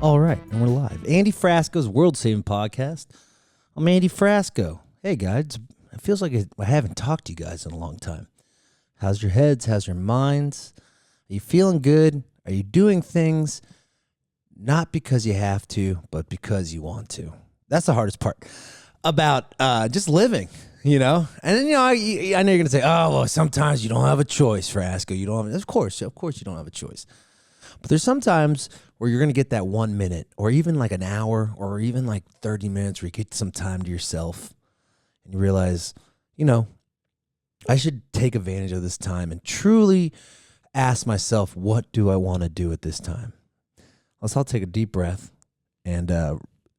All right, and we're live. Andy Frasco's World Saving Podcast. I'm Andy Frasco. Hey, guys. It feels like I haven't talked to you guys in a long time. How's your heads? How's your minds? Are you feeling good? Are you doing things not because you have to, but because you want to? That's the hardest part about just living, you know? And then, I know you're going to say, oh, well, sometimes you don't have a choice, Frasco. You don't have, of course you don't have a choice. But there's sometimes where you're going to get that 1 minute or even like an hour or even like 30 minutes where you get some time to yourself and you realize, I should take advantage of this time and truly ask myself, what do I want to do at this time? I'll take a deep breath and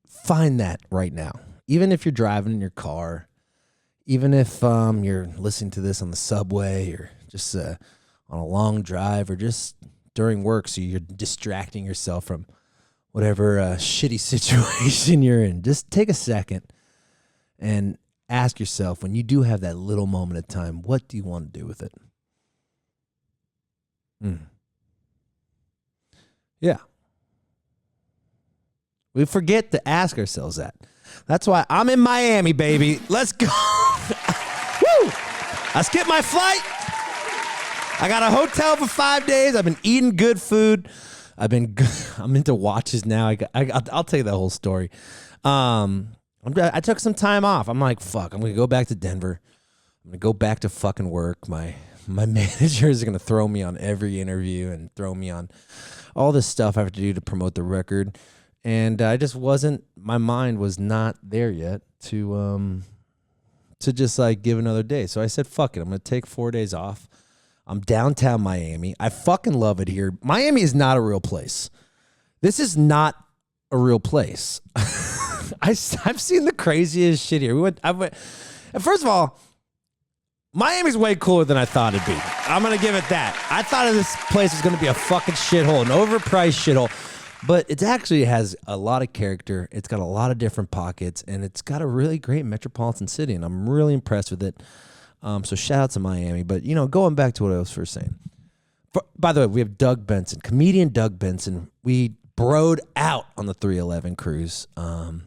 find that right now. Even if you're driving in your car, even if you're listening to this on the subway or just on a long drive or just during work, so you're distracting yourself from whatever shitty situation you're in. Just take a second and ask yourself, when you do have that little moment of time, what do you want to do with it? Yeah. We forget to ask ourselves that. That's why I'm in Miami, baby. Let's go. Woo! I skipped my flight. I got a hotel for 5 days. I've been eating good food. I'm into watches now. I'll tell you the whole story. I took some time off. I'm like, fuck, I'm going to go back to Denver. I'm going to go back to fucking work. My manager is going to throw me on every interview and throw me on all this stuff I have to do to promote the record. And I just my mind was not there yet to just like give another day. So I said, fuck it. I'm going to take 4 days off. I'm downtown Miami. I fucking love it here. Miami is not a real place. This is not a real place. I've seen the craziest shit here. And first of all, Miami's way cooler than I thought it'd be. I'm going to give it that. I thought this place was going to be a fucking shithole, an overpriced shithole. But it actually has a lot of character. It's got a lot of different pockets, and it's got a really great metropolitan city, and I'm really impressed with it. So shout out to Miami. But, going back to what I was first saying. By the way, we have Doug Benson, comedian Doug Benson. We broed out on the 311 cruise. And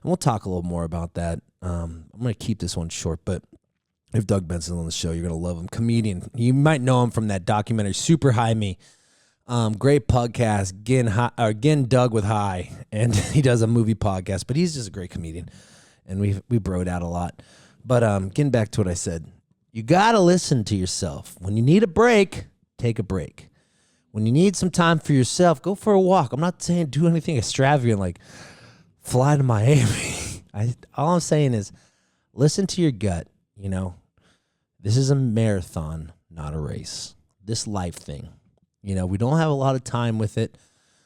we'll talk a little more about that. I'm going to keep this one short, but if Doug Benson on the show, you're going to love him. Comedian. You might know him from that documentary, Super High Me. Great podcast, Again Doug with High. And he does a movie podcast, but he's just a great comedian. And we broed out a lot. But getting back to what I said, you got to listen to yourself. When you need a break, take a break. When you need some time for yourself, go for a walk. I'm not saying do anything extravagant like fly to Miami. All I'm saying is listen to your gut. This is a marathon, not a race. This life thing. We don't have a lot of time with it.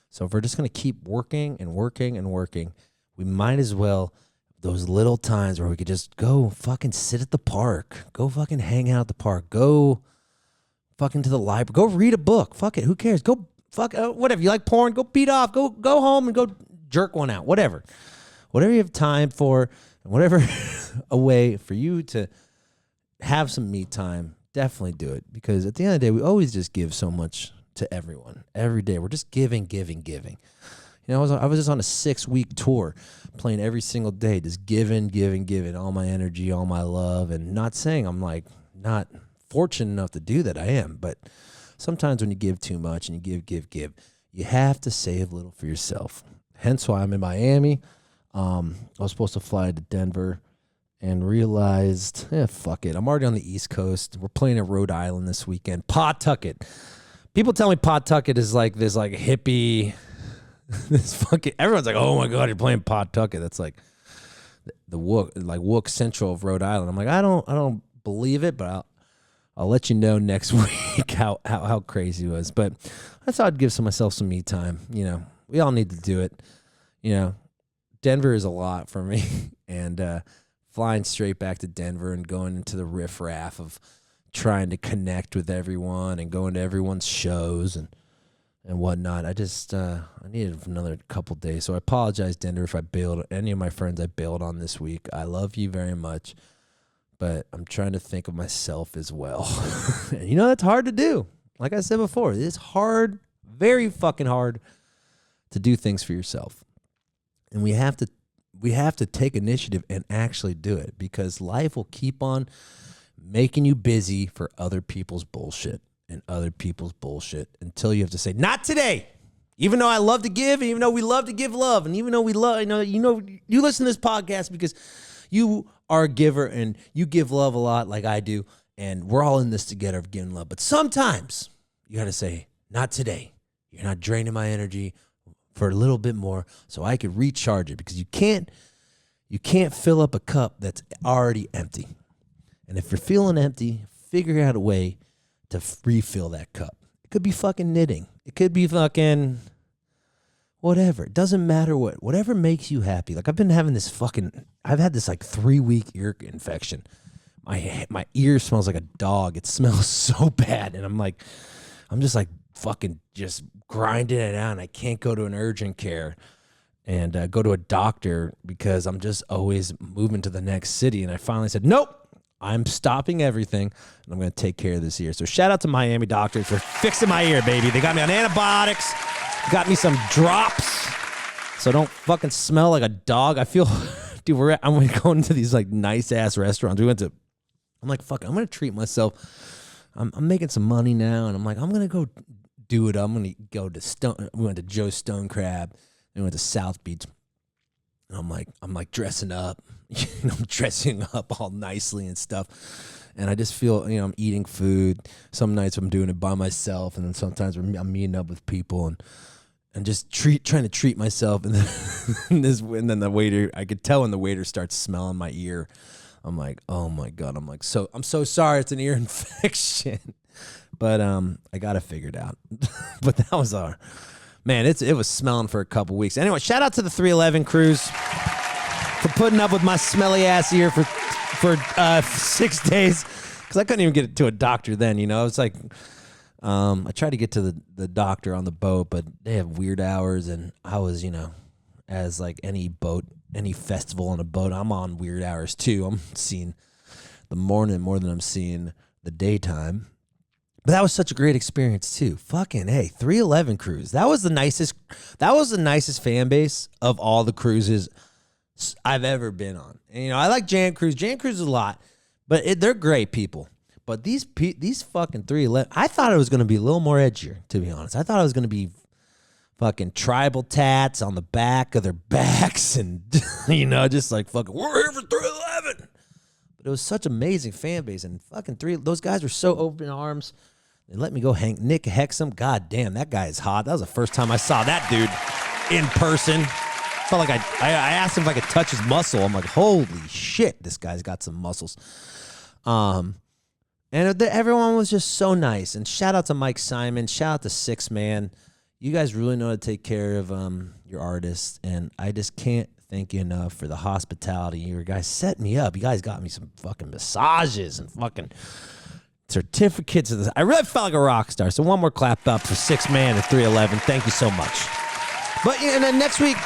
So if we're just going to keep working and working and working, we might as well, those little times where we could just go fucking sit at the park, go fucking hang out at the park, go fucking to the library, go read a book. Fuck it. Who cares? Go fuck whatever. You like porn? Go beat off. Go home and go jerk one out. Whatever you have time for, and whatever a way for you to have some me time, definitely do it. Because at the end of the day, we always just give so much to everyone. Every day. We're just giving. I was just on a 6-week tour, playing every single day, just giving all my energy, all my love, and not saying I'm like not fortunate enough to do that. I am, but sometimes when you give too much and you give, you have to save a little for yourself. Hence why I'm in Miami. I was supposed to fly to Denver and realized, fuck it. I'm already on the East Coast. We're playing at Rhode Island this weekend. Pawtucket. People tell me Pawtucket is like this like hippie. This fucking everyone's like, oh my god, you're playing Pawtucket. That's like the Wook Central of Rhode Island. I'm like, I don't believe it, but I'll let you know next week how crazy it was. But I thought I'd give myself some me time. We all need to do it. Denver is a lot for me, and flying straight back to Denver and going into the riffraff of trying to connect with everyone and going to everyone's shows and whatnot. I just I needed another couple days. So I apologize, Denver, if I bailed any of my friends I bailed on this week. I love you very much, but I'm trying to think of myself as well. And that's hard to do. Like I said before, it's hard, very fucking hard to do things for yourself. And we have to take initiative and actually do it, because life will keep on making you busy for other people's bullshit and other people's bullshit until you have to say, not today. Even though I love to give, even though we love to give love, and even though we love, you listen to this podcast because you are a giver and you give love a lot like I do, and we're all in this together of giving love. But sometimes you got to say, not today. You're not draining my energy for a little bit more so I could recharge it, because you can't fill up a cup that's already empty. And if you're feeling empty, figure out a way to refill that cup. It could be fucking knitting. It could be fucking whatever. It doesn't matter whatever makes you happy. Like I've had this like 3-week ear infection. My ear smells like a dog. It smells so bad. And I'm just like fucking just grinding it out. And I can't go to an urgent care and go to a doctor because I'm just always moving to the next city. And I finally said, nope. I'm stopping everything, and I'm going to take care of this ear. So shout out to Miami doctors for fixing my ear, baby. They got me on antibiotics, got me some drops, so I don't fucking smell like a dog. I feel, dude, I'm going to these like nice-ass restaurants. I'm like, fuck, I'm going to treat myself. I'm making some money now, and I'm like, I'm going to go do it. I'm going to go to we went to Joe's Stone Crab. We went to South Beach. And I'm like dressing up. I'm dressing up all nicely and stuff. And I just feel, I'm eating food. Some nights I'm doing it by myself. And then sometimes I'm meeting up with people and just trying to treat myself. And then the waiter, I could tell when the waiter starts smelling my ear. I'm like, oh my God. I'm so sorry. It's an ear infection. But I got it figured out. But that was man, it was smelling for a couple weeks. Anyway, shout out to the 311 crews for putting up with my smelly ass ear for 6 days, because I couldn't even get to a doctor then. It's like I tried to get to the doctor on the boat, but they have weird hours, and I was, as like any festival on a boat, I'm on weird hours too. I'm seeing the morning more than I'm seeing the daytime. But that was such a great experience too. Fucking hey, 311 cruise. That was the nicest fan base of all the cruises I've ever been on. And, I like Jam Cruise. Jam Cruise is a lot, but they're great people. But these fucking 311, I thought it was going to be a little more edgier, to be honest. I thought it was going to be fucking tribal tats on the back of their backs and, just like fucking, we're here for 311. But it was such amazing fan base, and fucking those guys were so open arms. They let me go hang. Nick Hexum, god damn, that guy is hot. That was the first time I saw that dude in person. Felt like I asked him if I could touch his muscle. I'm like, holy shit, this guy's got some muscles. And everyone was just so nice. And shout out to Mike Simon. Shout out to Six Man. You guys really know how to take care of your artists, and I just can't thank you enough for the hospitality. You guys set me up. You guys got me some fucking massages and fucking certificates of this. I really felt like a rock star. So one more clap up for 6 Man at 311. Thank you so much. But and then next week,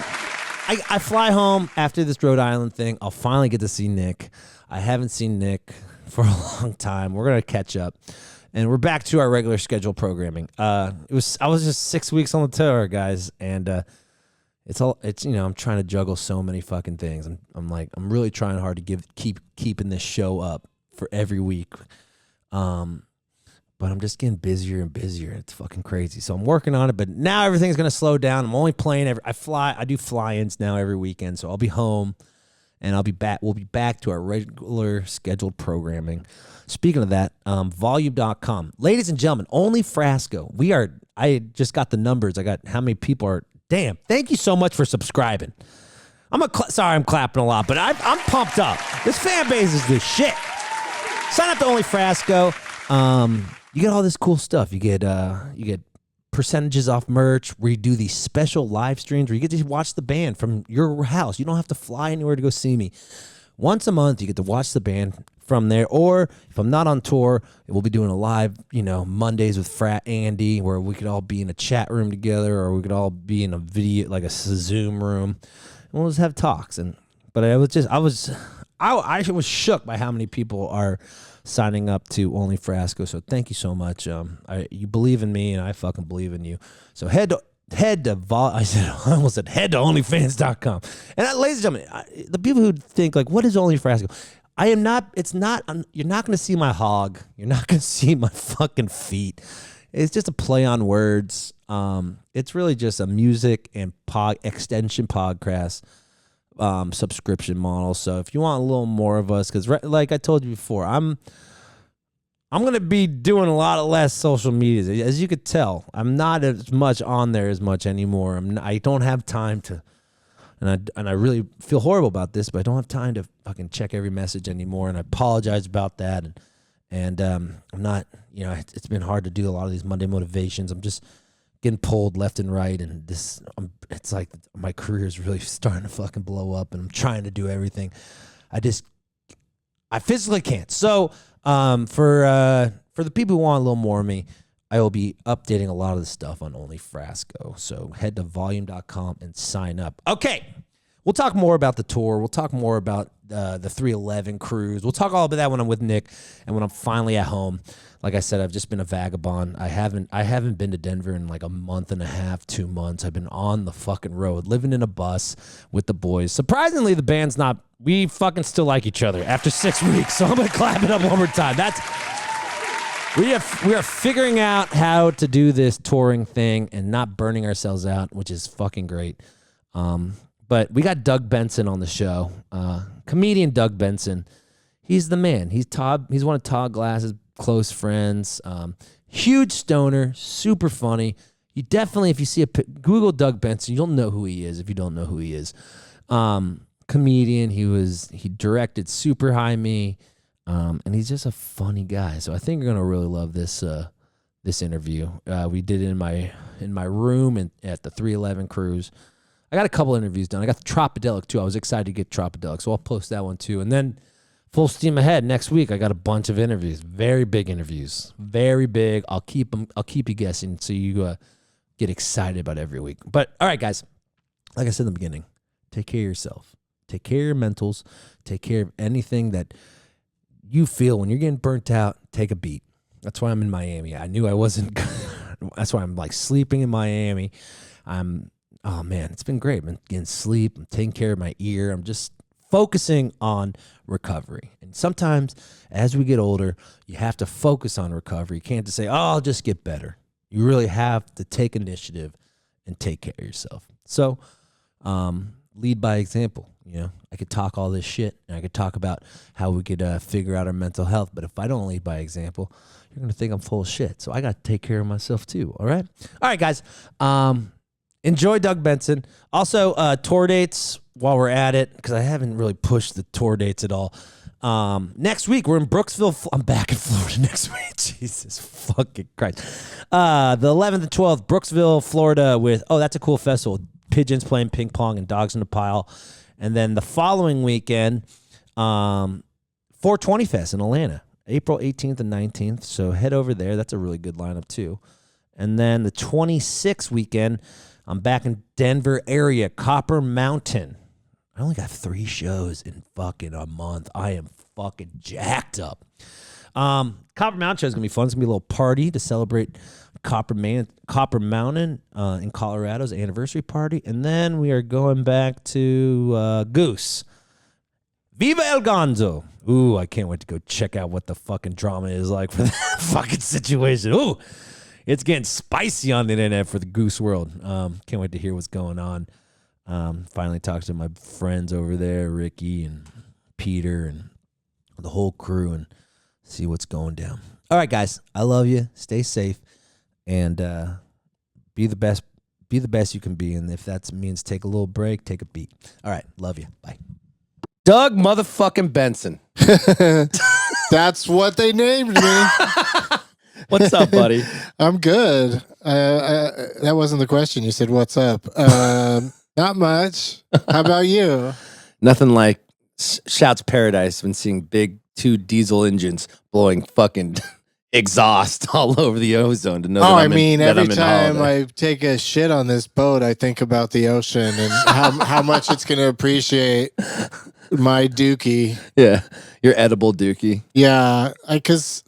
I fly home after this Rhode Island thing. I'll finally get to see Nick. I haven't seen Nick for a long time. We're gonna catch up, and we're back to our regular scheduled programming. I was just 6 weeks on the tour, guys, and I'm trying to juggle so many fucking things. I'm really trying hard to keep keeping this show up for every week. But I'm just getting busier and busier. It's fucking crazy. So I'm working on it, but now everything's going to slow down. I'm only playing I do fly-ins now every weekend. So I'll be home and we'll be back to our regular scheduled programming. Speaking of that, volume.com. Ladies and gentlemen, only Frasco. I just got the numbers. I got how many people are, damn. Thank you so much for subscribing. Sorry I'm clapping a lot, but I'm pumped up. This fan base is the shit. Sign up to Only Frasco. You get all this cool stuff. You get percentages off merch. We do these special live streams where you get to watch the band from your house. You don't have to fly anywhere to go see me. Once a month, you get to watch the band from there. Or if I'm not on tour, we'll be doing a live, Mondays with Frat Andy, where we could all be in a chat room together, or we could all be in a video, like a Zoom room, and we'll just have talks. But I was shook by how many people are signing up to Only Frasco. So thank you so much. You believe in me, and I fucking believe in you. So head to I almost said head to onlyfans.com. And ladies and gentlemen, the people who think like, what is Only Frasco? You're not going to see my hog. You're not going to see my fucking feet. It's just a play on words. It's really just a music and extension podcast subscription model. So if you want a little more of us, because like I told you before, I'm going to be doing a lot of less social media. As you could tell, I'm not as much on there as much anymore. I don't have time to, and I really feel horrible about this, but I don't have time to fucking check every message anymore. And I apologize about that. And I'm not, it's been hard to do a lot of these Monday motivations. I'm just getting pulled left and right. And it's like my career is really starting to fucking blow up, and I'm trying to do everything. I physically can't. So, for the people who want a little more of me, I will be updating a lot of the stuff on Only Frasco. So head to volume.com and sign up. Okay, we'll talk more about the tour. We'll talk more about the 311 cruise. We'll talk all about that when I'm with Nick and when I'm finally at home. Like I said, I've just been a vagabond. I haven't been to Denver in like a month and a half, 2 months. I've been on the fucking road, living in a bus with the boys. Surprisingly, the band's not. We fucking still like each other after 6 weeks. So I'm gonna clap it up one more time. We are figuring out how to do this touring thing and not burning ourselves out, which is fucking great. But we got Doug Benson on the show, comedian Doug Benson. He's the man. He's one of Todd Glass's close friends. Huge stoner, super funny. You definitely, if you see Google Doug Benson, you'll know who he is. If you don't know who he is, comedian. He directed Super High Me. And he's just a funny guy. So I think you're gonna really love this interview. We did it in my room and at the 311 cruise. I got a couple interviews done. I got the Tropodelic too. I was excited to get Tropodelic, so I'll post that one too. And then full steam ahead next week. I got a bunch of interviews, very big interviews, very big. I'll keep you guessing so you get excited about every week. But all right, guys, like I said in the beginning, take care of yourself, take care of your mentals, take care of anything that you feel when you're getting burnt out. Take a beat. That's why I'm in Miami. I knew I wasn't. That's why I'm like sleeping in Miami. Oh man, it's been great. I'm getting sleep. I'm taking care of my ear. I'm just focusing on recovery. And sometimes as we get older, you have to focus on recovery. You can't just say, oh, I'll just get better. You really have to take initiative and take care of yourself. So, lead by example. I could talk all this shit, and I could talk about how we could figure out our mental health. But if I don't lead by example, you're going to think I'm full of shit. So I got to take care of myself too. All right? All right, guys. Enjoy Doug Benson. Also, tour dates while we're at it, because I haven't really pushed the tour dates at all. Next week, we're in Brooksville. I'm back in Florida next week. Jesus fucking Christ. The 11th and 12th, Brooksville, Florida with, that's a cool festival. Pigeons playing ping pong and dogs in a pile. And then the following weekend, 420 Fest in Atlanta, April 18th and 19th. So head over there. That's a really good lineup too. And then the 26th weekend, I'm back in Denver area, Copper Mountain. I only got 3 shows in fucking a month. I am fucking jacked up. Copper Mountain show is going to be fun. It's going to be a little party to celebrate Copper Mountain in Colorado's anniversary party. And then we are going back to Goose. Viva El Gonzo. Ooh, I can't wait to go check out what the fucking drama is like for that fucking situation. Ooh, it's getting spicy on the internet for the Goose world. Can't wait to hear what's going on. Finally talked to my friends over there, Ricky and Peter and the whole crew, and see what's going down. All right, guys, I love you. Stay safe. And be the best you can be. And if that means take a little break, take a beat. All right. Love you. Bye. Doug motherfucking Benson. That's what they named me. What's up, buddy? I'm good. That wasn't the question. You said, what's up? Not much. How about you? Nothing like Shouts Paradise when seeing big 2 diesel engines blowing fucking exhaust all over the ozone to know every time I take a shit on this boat, I think about the ocean and how much it's going to appreciate my dookie. Yeah, your edible dookie. Yeah, because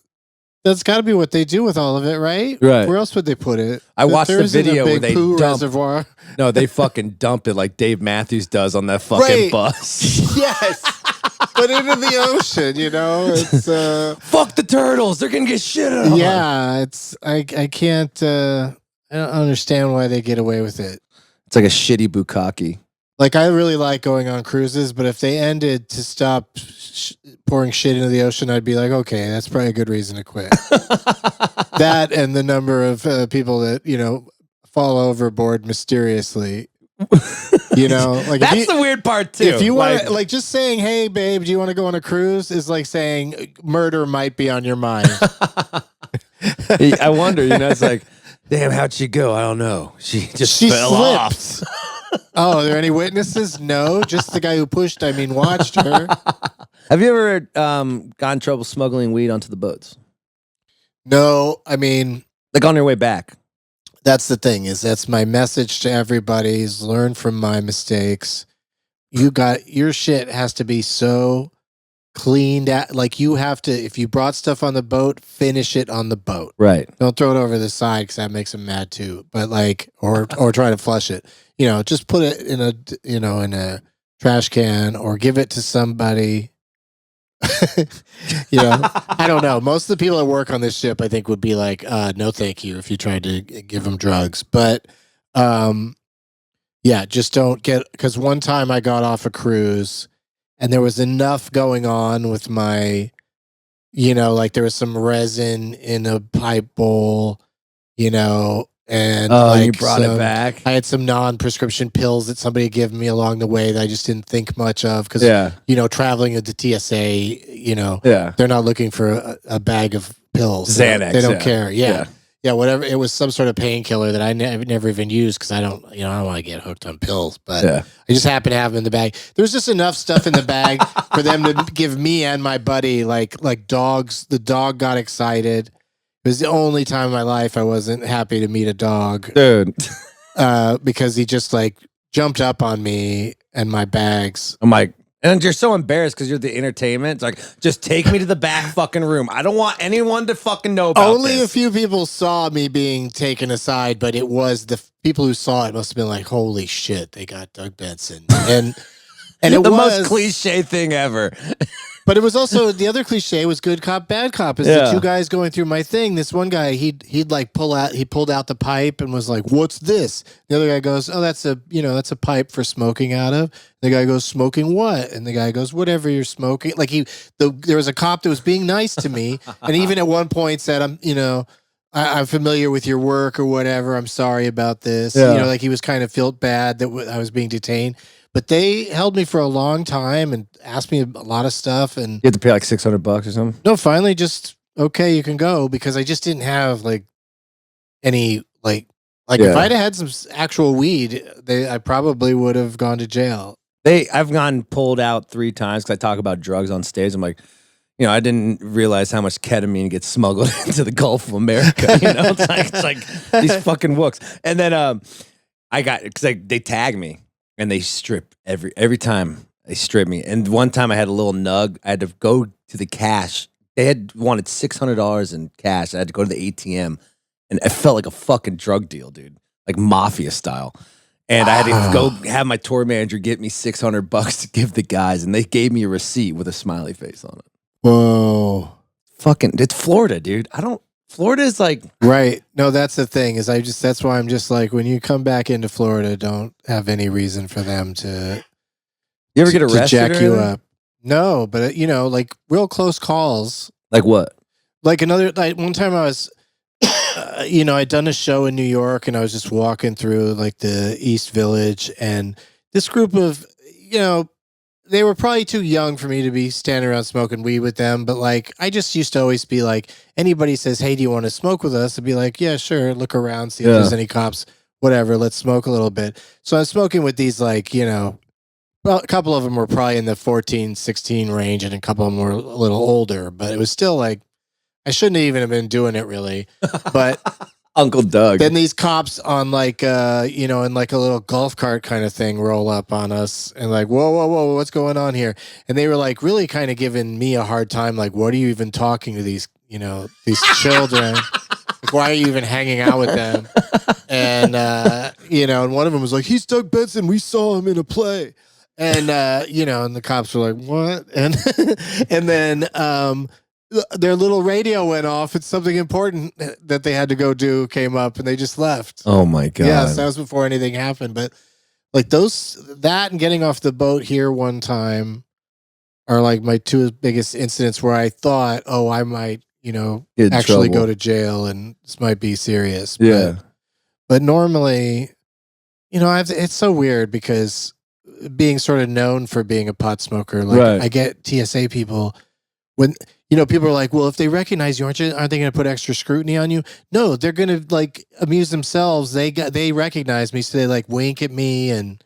That's got to be what they do with all of it, right? Right. Where else would they put it? I watched There the isn't a video where big they poo dump. reservoir. No, they fucking dump it like Dave Matthews does on that fucking Right. bus. Yes. But into the ocean, you know, it's Fuck the turtles. They're gonna get shit on. yeah, it's I can't I don't understand why they get away with it. It's like a shitty bukkake. Like I really like going on cruises, but if they ended to stop pouring shit into the ocean, I'd be like, okay, that's probably a good reason to quit. That and the number of people that, you know, fall overboard mysteriously. You know, like That's the weird part too. If you want, like, just saying, "Hey, babe, do you want to go on a cruise?" is like saying murder might be on your mind. I wonder, you know, it's like, damn, how'd she go? I don't know. She fell slipped. off. Oh, are there any witnesses? No, just the guy who pushed. I mean, watched her. Have you ever gotten in trouble smuggling weed onto the boats? No, I mean, Like on your way back? that's the thing. Is that's my message to everybody: is learn from my mistakes. You got your shit has to be so cleaned out. Like you have to, if you brought stuff on the boat, finish it on the boat. Right. Don't throw it over the side because that makes them mad too. But like, or try to flush it. You know, just put it in a in a trash can or give it to somebody. You know, I don't know. Most of the people that work on this ship, I think, would be like, "No, thank you." If you tried to give them drugs, but yeah, just don't get. Because one time I got off a cruise, and there was enough going on with my, you know, like there was some resin in a pipe bowl, you know, and like you brought it back. I had some non-prescription pills that somebody had given me along the way that I just didn't think much of because, you know, traveling into TSA, you know, they're not looking for a bag of pills. Xanax. They don't care. Yeah, whatever. It was some sort of painkiller that I never even used because I don't want to get hooked on pills. But I just happened to have them in the bag. There was just enough stuff in the bag for them to give me and my buddy like dogs. The dog got excited. It was the only time in my life I wasn't happy to meet a dog, Dude. because he just like jumped up on me and my bags. I'm like, and you're so embarrassed because you're the entertainment. It's like, just take me to the back fucking room. I don't want anyone to fucking know about Only this. a few people saw me being taken aside, but it was the people who saw it must have been like, "Holy shit, they got Doug Benson!" And it the was most cliche thing ever. But it was also the other cliche was good cop, bad cop. Is the two guys going through my thing. This one guy, he'd like pulled out the pipe and was like, "What's this?" The other guy goes, "Oh, that's a pipe for smoking out of." The guy goes, "Smoking what?" And the guy goes, "Whatever you're smoking." Like there was a cop that was being nice to me, and even at one point said, I'm familiar with your work or whatever. I'm sorry about this. Yeah. You know, like he was kind of felt bad that I was being detained. But they held me for a long time and asked me a lot of stuff. And You have to pay like $600 or something? no, finally just, okay, you can go, because I just didn't have like any, like if I'd had some actual weed, I probably would have gone to jail. I've gotten pulled out 3 times because I talk about drugs on stage. I'm like, you know, I didn't realize how much ketamine gets smuggled into the Gulf of America. You know, it's like these fucking wooks. And then I got, because they tag me. And they strip every time they strip me. And one time I had a little nug. I had to go to the cash. They had wanted $600 in cash. I had to go to the ATM, and it felt like a fucking drug deal, dude, like mafia style. And I had to go have my tour manager get me $600 to give the guys, and they gave me a receipt with a smiley face on it. Whoa. Fucking, it's Florida, dude. Florida is like... Right. No, that's the thing is that's why I'm just like, when you come back into Florida, don't have any reason for them to... You ever get arrested to jack or you anything? up. No, but like real close calls. Like what? Like one time I was, I'd done a show in New York and I was just walking through like the East Village, and this group of, they were probably too young for me to be standing around smoking weed with them. But like, I just used to always be like, anybody says, "Hey, do you want to smoke with us?" I'd be like, "Yeah, sure." Look around, see if there's any cops, whatever. Let's smoke a little bit. So I was smoking with these, like, well, a couple of them were probably in the 14, 16 range, and a couple of them were a little older, but it was still like, I shouldn't even have been doing it really. But Uncle Doug. then these cops on like, in like a little golf cart kind of thing roll up on us and like, whoa, what's going on here? And they were like really kind of giving me a hard time. Like, what are you even talking to these these children. Like, why are you even hanging out with them? And, and one of them was like, he's Doug Benson. We saw him in a play. And, and the cops were like, what? And, and then, their little radio went off and something important that they had to go do came up and they just left. Oh my God. Yes, that was before anything happened. But like that and getting off the boat here one time are like my two biggest incidents where I thought, oh, I might, actually go to jail and this might be serious. Yeah. But normally, it's so weird because being sort of known for being a pot smoker, like Right. I get TSA people when, people are like, well, if they recognize you, aren't they going to put extra scrutiny on you? No, they're going to like amuse themselves. They recognize me. So they like wink at me and,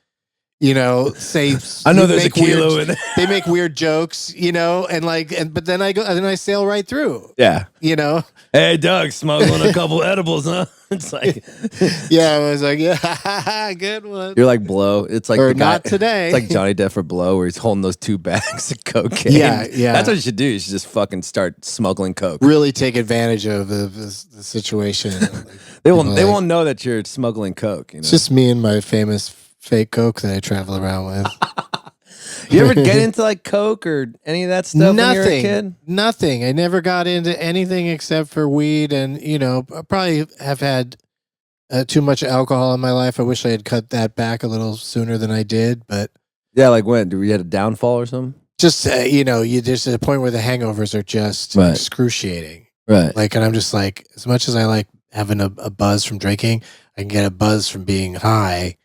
say, I know there's a kilo in there. They make weird jokes, but then I sail right through. Yeah. Hey, Doug, smuggling a couple edibles, huh? It's like, yeah, I was like, yeah, good one. You're like Blow. It's like Or the guy, not today. It's like Johnny Depp for Blow, where he's holding those 2 bags of cocaine. Yeah. That's what you should do. You should just fucking start smuggling coke. Really take advantage of the situation. They won't know that you're smuggling coke. It's just me and my famous fake coke that I travel around with. You ever get into like coke or any of that stuff when you were a kid? Nothing. I never got into anything except for weed, and I probably have had too much alcohol in my life. I wish I had cut that back a little sooner than I did. But yeah, like when? Do we had a downfall or something? Just there's a point where the hangovers are just excruciating. Right. Like, and I'm just like, as much as I like having a buzz from drinking, I can get a buzz from being high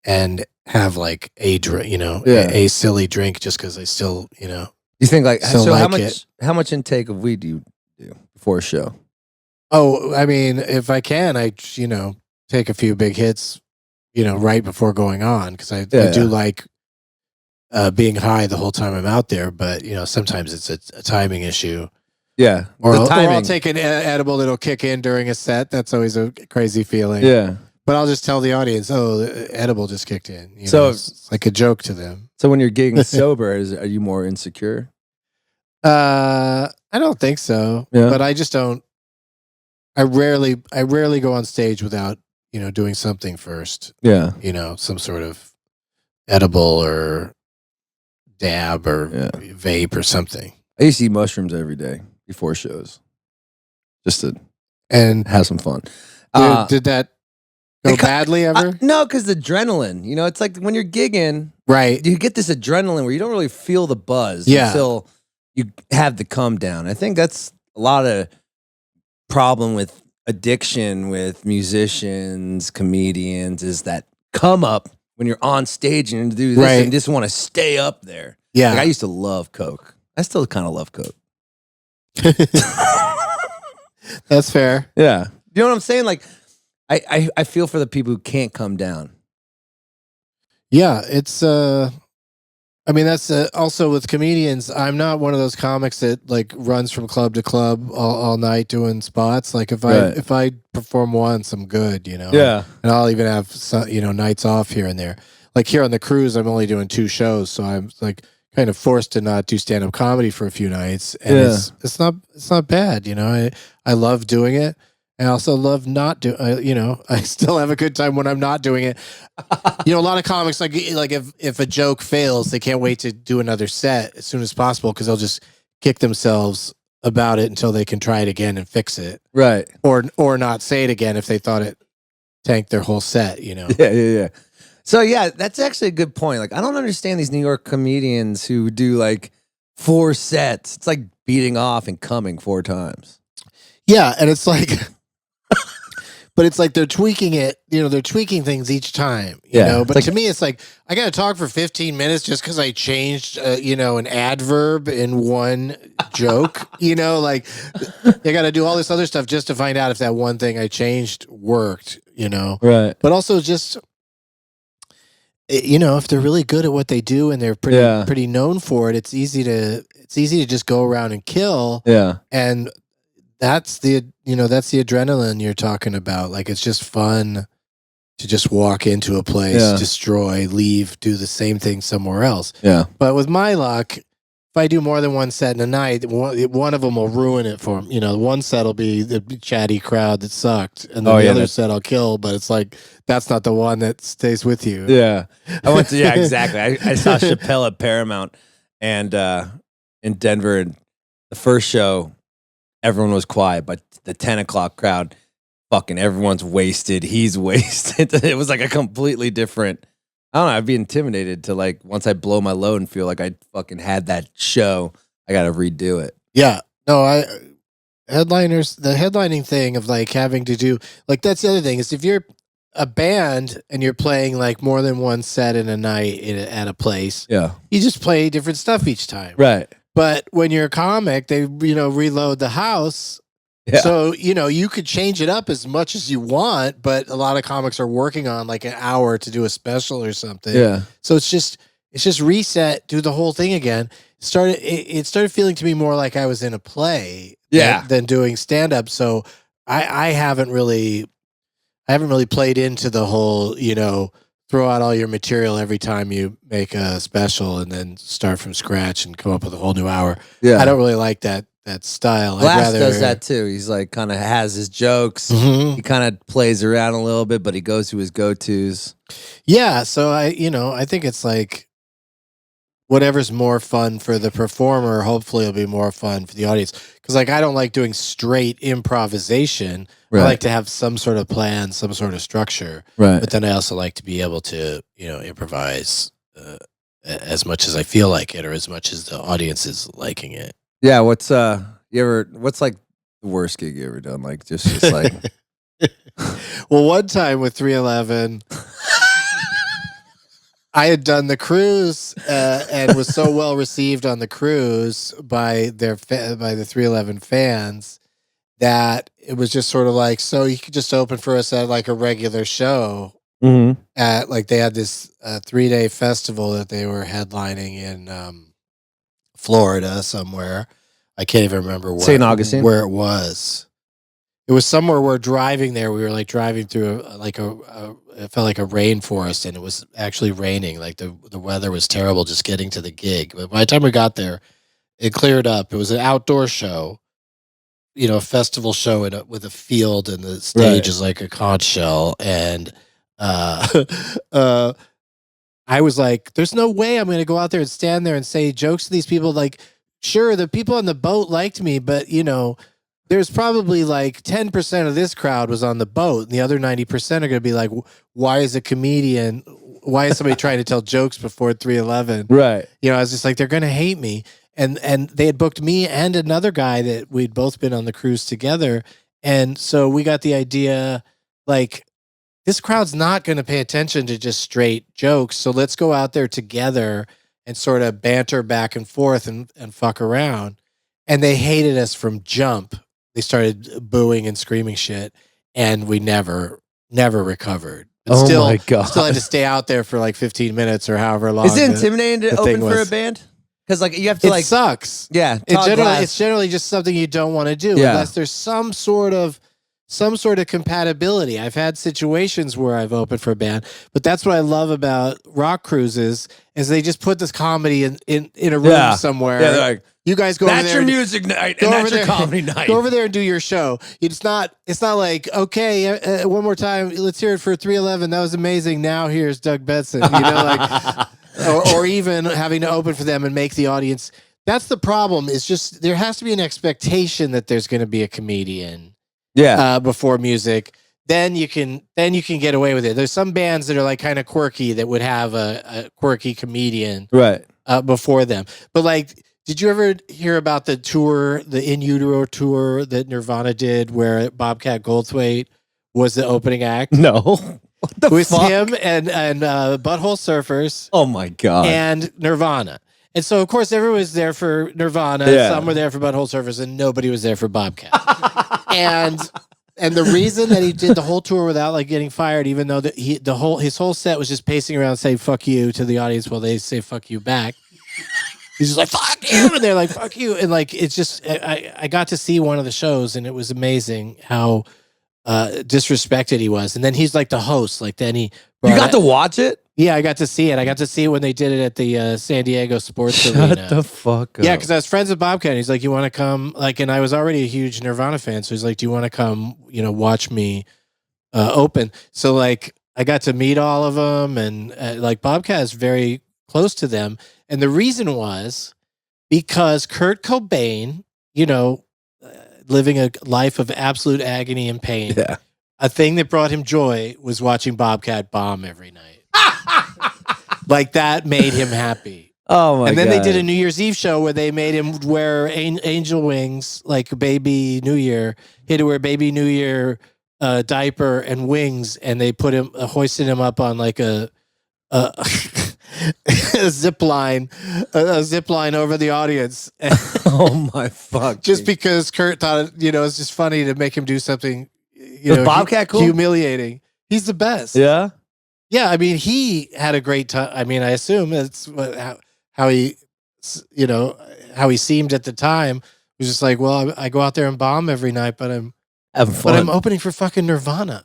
and have like a silly drink just because I still, You think like still so? like how much intake of weed do you do before a show? Oh, I mean, if I can, I take a few big hits, right before going on because I do like being high the whole time I'm out there. But sometimes it's a timing issue. Yeah, or I'll take an edible that'll kick in during a set. That's always a crazy feeling. Yeah. But I'll just tell the audience, oh, the edible just kicked in. So it's like a joke to them. So when you're gigging sober, are you more insecure? I don't think so. Yeah. But I just don't. I rarely go on stage without doing something first. Yeah. Some sort of edible or dab or vape or something. I used to eat mushrooms every day before shows, just to have some fun. Did that go badly ever? No, because the adrenaline. It's like when you're gigging, right? You get this adrenaline where you don't really feel the buzz until you have the come down. I think that's a lot of problem with addiction with musicians, comedians, is that come up when you're on stage and you do this and just want to stay up there. Yeah, like I used to love coke. I still kind of love coke. That's fair. Yeah, you know what I'm saying? Like, I feel for the people who can't come down. Yeah, it's I mean, that's also with comedians. I'm not one of those comics that like runs from club to club all night doing spots. Like if I perform once, I'm good, Yeah, and I'll even have some, nights off here and there. Like here on the cruise, I'm only doing 2 shows, so I'm like kind of forced to not do stand up comedy for a few nights, and it's not bad. I love doing it. I also love not doing, I still have a good time when I'm not doing it. A lot of comics, like if a joke fails, they can't wait to do another set as soon as possible because they'll just kick themselves about it until they can try it again and fix it. Right. Or not say it again if they thought it tanked their whole set, Yeah. So yeah, that's actually a good point. Like I don't understand these New York comedians who do like 4 sets. It's like beating off and coming 4 times. Yeah, and it's like... But it's like they're tweaking it, they're tweaking things each time, But like, to me, it's like, I got to talk for 15 minutes just because I changed, an adverb in one joke, like I got to do all this other stuff just to find out if that one thing I changed worked, Right. But also just, if they're really good at what they do and they're pretty known for it, it's easy to just go around and kill. Yeah. And that's the adrenaline you're talking about. Like, it's just fun to just walk into a place, destroy, leave, do the same thing somewhere else. Yeah. But with my luck, if I do more than one set in a night, one of them will ruin it for him. You know, one set will be the chatty crowd that sucked, and then the other set I'll kill. But it's like that's not the one that stays with you. Yeah, I went to exactly. I saw Chappelle at Paramount and in Denver, and the first show, everyone was quiet, but the 10 o'clock crowd, fucking everyone's wasted. He's wasted. It was like a completely different. I don't know. I'd be intimidated to like once I blow my load and feel like I fucking had that show. I got to redo it. Yeah. No, the headlining thing of like having to do like that's the other thing is if you're a band and you're playing like more than one set in a night at a place, yeah, you just play different stuff each time, right? But when you're a comic, they reload the house. Yeah. So, you could change it up as much as you want, but a lot of comics are working on like an hour to do a special or something. Yeah. So it's just reset, do the whole thing again. It started feeling to me more like I was in a play than doing stand up. So I haven't really played into the whole, throw out all your material every time you make a special and then start from scratch and come up with a whole new hour. Yeah. I don't really like that style. Glass does that too. He's like kind of has his jokes. Mm-hmm. He kind of plays around a little bit, but he goes to his go-tos. Yeah, so I think it's like whatever's more fun for the performer, hopefully it'll be more fun for the audience. Because like I don't like doing straight improvisation. Right. I like to have some sort of plan, some sort of structure. Right. But then I also like to be able to improvise as much as I feel like it, or as much as the audience is liking it. Yeah, what's like the worst gig you ever done? Like just like well, one time with 311 I had done the cruise and was so well received on the cruise by the 311 fans that it was just sort of like, so you could just open for us at like a regular show. Mm-hmm. At like they had this 3-day festival that they were headlining in Florida somewhere. I can't even remember St. Augustine, where it was. It was somewhere we're driving there. We were like driving through it felt like a rainforest, and it was actually raining. Like the weather was terrible just getting to the gig. But by the time we got there, it cleared up. It was an outdoor show, a festival show with a field, and the stage is like a conch shell. And I was like, there's no way I'm going to go out there and stand there and say jokes to these people. Like, sure, the people on the boat liked me, but, there's probably like 10% of this crowd was on the boat, and the other 90% are going to be like, why is somebody trying to tell jokes before 311? Right. I was just like, they're going to hate me. And they had booked me and another guy that we'd both been on the cruise together. And so we got the idea, like, this crowd's not going to pay attention to just straight jokes. So let's go out there together and sort of banter back and forth and fuck around. And they hated us from jump. They started booing and screaming shit, and we never recovered. But my God. Still had to stay out there for like 15 minutes or however long. Is it intimidating to open for a band? Because like you have to it sucks. Yeah. It's generally just something you don't want to do unless there's some sort of compatibility. I've had situations where I've opened for a band, but that's what I love about rock cruises is they just put this comedy in a room somewhere. Yeah, they're like, you guys go over there. That's your music night and that's your comedy night. Go over there and do your show. It's not like, okay, one more time, let's hear it for 311. That was amazing. Now here's Doug Benson. Or even having to open for them and make the audience. That's the problem. Is just there has to be an expectation that there's going to be a comedian. Yeah. Before music, then you can get away with it. There's some bands that are like kind of quirky that would have a quirky comedian before them. But like, did you ever hear about the tour, the In Utero tour that Nirvana did, where Bobcat Goldthwait was the opening act? No. What the fuck? It was him and Butthole Surfers. Oh my God. And Nirvana. And so, of course, everyone was there for Nirvana. Yeah. Some were there for Butthole Surfers, and nobody was there for Bobcat. and the reason that he did the whole tour without like getting fired, even though his whole set was just pacing around saying "fuck you" to the audience while they say "fuck you" back. He's just like "fuck you," and they're like "fuck you," and like it's just I got to see one of the shows, and it was amazing how disrespected he was. And then he's like the host. Like then he You got to watch it? Yeah, I got to see it. I got to see it when they did it at the San Diego Sports Arena. Shut the fuck up. Yeah, because I was friends with Bobcat. And he's like, "You want to come?" Like, and I was already a huge Nirvana fan, so he's like, "Do you want to come? Watch me open." So like, I got to meet all of them, and like Bobcat is very close to them. And the reason was because Kurt Cobain, living a life of absolute agony and pain. Yeah. A thing that brought him joy was watching Bobcat bomb every night. Like that made him happy. Oh my god! And then they did a New Year's Eve show where they made him wear angel wings, like Baby New Year. He had to wear Baby New Year diaper and wings, and they put him, hoisted him up on like a zip line over the audience. Oh my fuck! Just because Kurt thought it's just funny to make him do something. Bobcat cool? Humiliating. He's the best. Yeah. Yeah, I mean, he had a great time. I mean, I assume that's how he seemed at the time. He was just like, well, I go out there and bomb every night, but I'm having fun. But I'm opening for fucking Nirvana.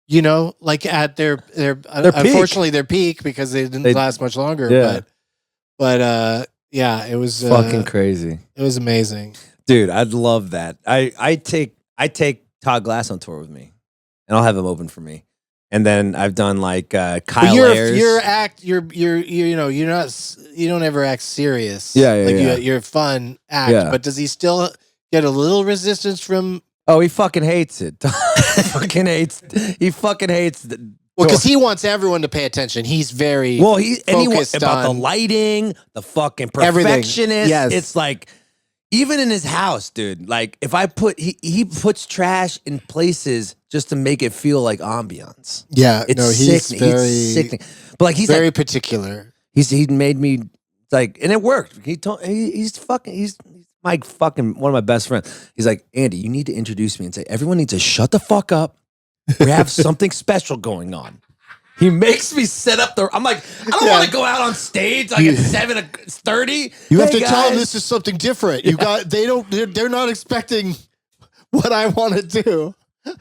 Like at their unfortunately their peak because they didn't last much longer. Yeah. But yeah, it was fucking crazy. It was amazing, dude. I'd love that. I take Todd Glass on tour with me, and I'll have him open for me. And then I've done like Kyle Ayers. You don't ever act serious. Yeah, You're a fun act. Yeah. But does he still get a little resistance from? Oh, he fucking hates it. He fucking hates Well, because he wants everyone to pay attention. He's very focused about the lighting, the fucking perfectionist. Everything. Yes. It's like even in his house, dude. Like if I he puts trash in places just to make it feel like ambiance. Yeah, he's sickening. But like he's very particular. He made me like, and it worked. He's my fucking one of my best friends. He's like, Andy, you need to introduce me and say everyone needs to shut the fuck up. We have something special going on. He makes me set up I'm like, I don't want to go out on stage like at 7:30. You have to tell them this is something different. They're not expecting what I want to do.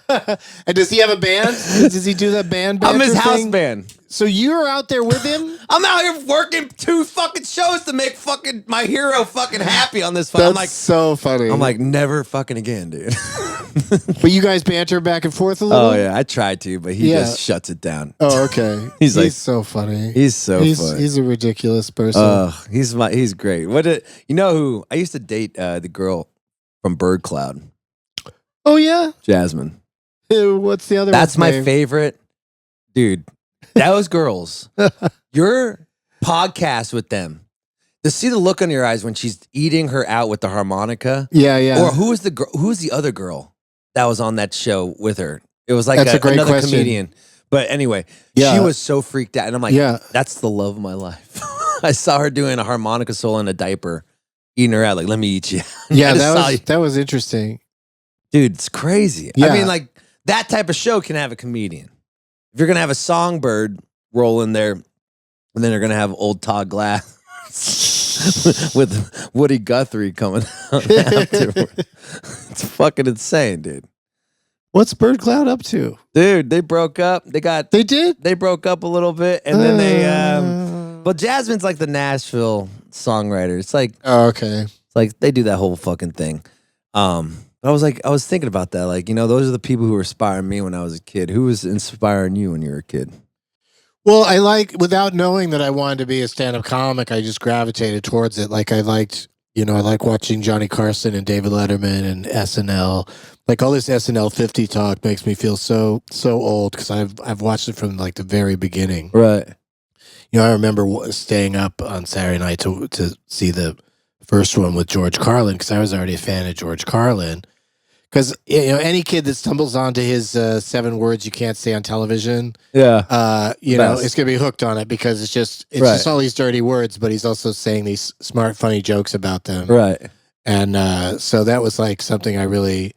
And does he have a band? Does he do that band? I'm his house thing? band. So you're out there with him? I'm out here working 2 fucking shows to make fucking my hero fucking happy on this. That's like, so funny. I'm like, never fucking again, dude. But you guys banter back and forth a little? Oh yeah, I tried to, but he just shuts it down. Oh, okay. He's so funny. He's funny. He's a ridiculous person. He's great. Who I used to date the girl from Bird Cloud. Oh yeah? Jasmine. What's the other one? That's my favorite. Dude, those girls. Your podcast with them. To see the look on your eyes when she's eating her out with the harmonica. Yeah, yeah. Or who was the other girl that was on that show with her? It was like a great another question. comedian. But anyway, she was so freaked out. And I'm like, that's the love of my life. I saw her doing a harmonica solo in a diaper, eating her out. Like, let me eat you. Yeah, that was interesting. Dude, it's crazy. Yeah. I mean, like, that type of show can have a comedian. If you're going to have a songbird roll in there, and then you're going to have old Todd Glass with Woody Guthrie coming out afterward. It's fucking insane, dude. What's Bird Cloud up to? Dude, they broke up. They did? They broke up a little bit, and then they... But Jasmine's like the Nashville songwriter. It's like... Oh, okay. It's like they do that whole fucking thing. But I was thinking about that. Like, those are the people who were inspiring me when I was a kid. Who was inspiring you when you were a kid? Well, without knowing that I wanted to be a stand-up comic, I just gravitated towards it. Like I like watching Johnny Carson and David Letterman and SNL. Like all this SNL 50 talk makes me feel so old because I've watched it from like the very beginning. Right. I remember staying up on Saturday night to see the first one with George Carlin because I was already a fan of George Carlin. Because any kid that stumbles onto his 7 words you can't say on television, it's gonna be hooked on it because it's just all these dirty words, but he's also saying these smart, funny jokes about them, right? And so that was like something I really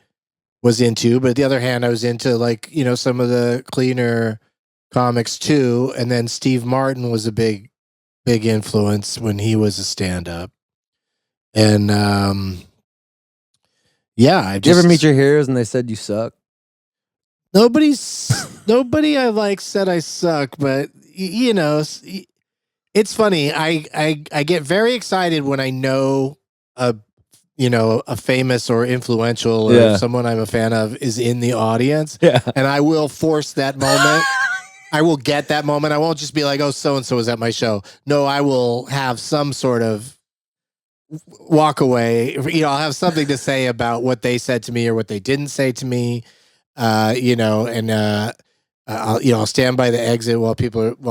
was into. But on the other hand, I was into like some of the cleaner comics too. And then Steve Martin was a big influence when he was a stand-up, and. Yeah, Did you ever meet your heroes and they said you suck? Nobody I like said I suck, but you know, it's funny. I get very excited when I know a famous or influential or someone I'm a fan of is in the audience. Yeah. And I will force that moment. I will get that moment. I won't just be like, oh, so-and-so was at my show. No, I will have some sort of walk away. I'll have something to say about what they said to me or what they didn't say to me. I'll stand by the exit while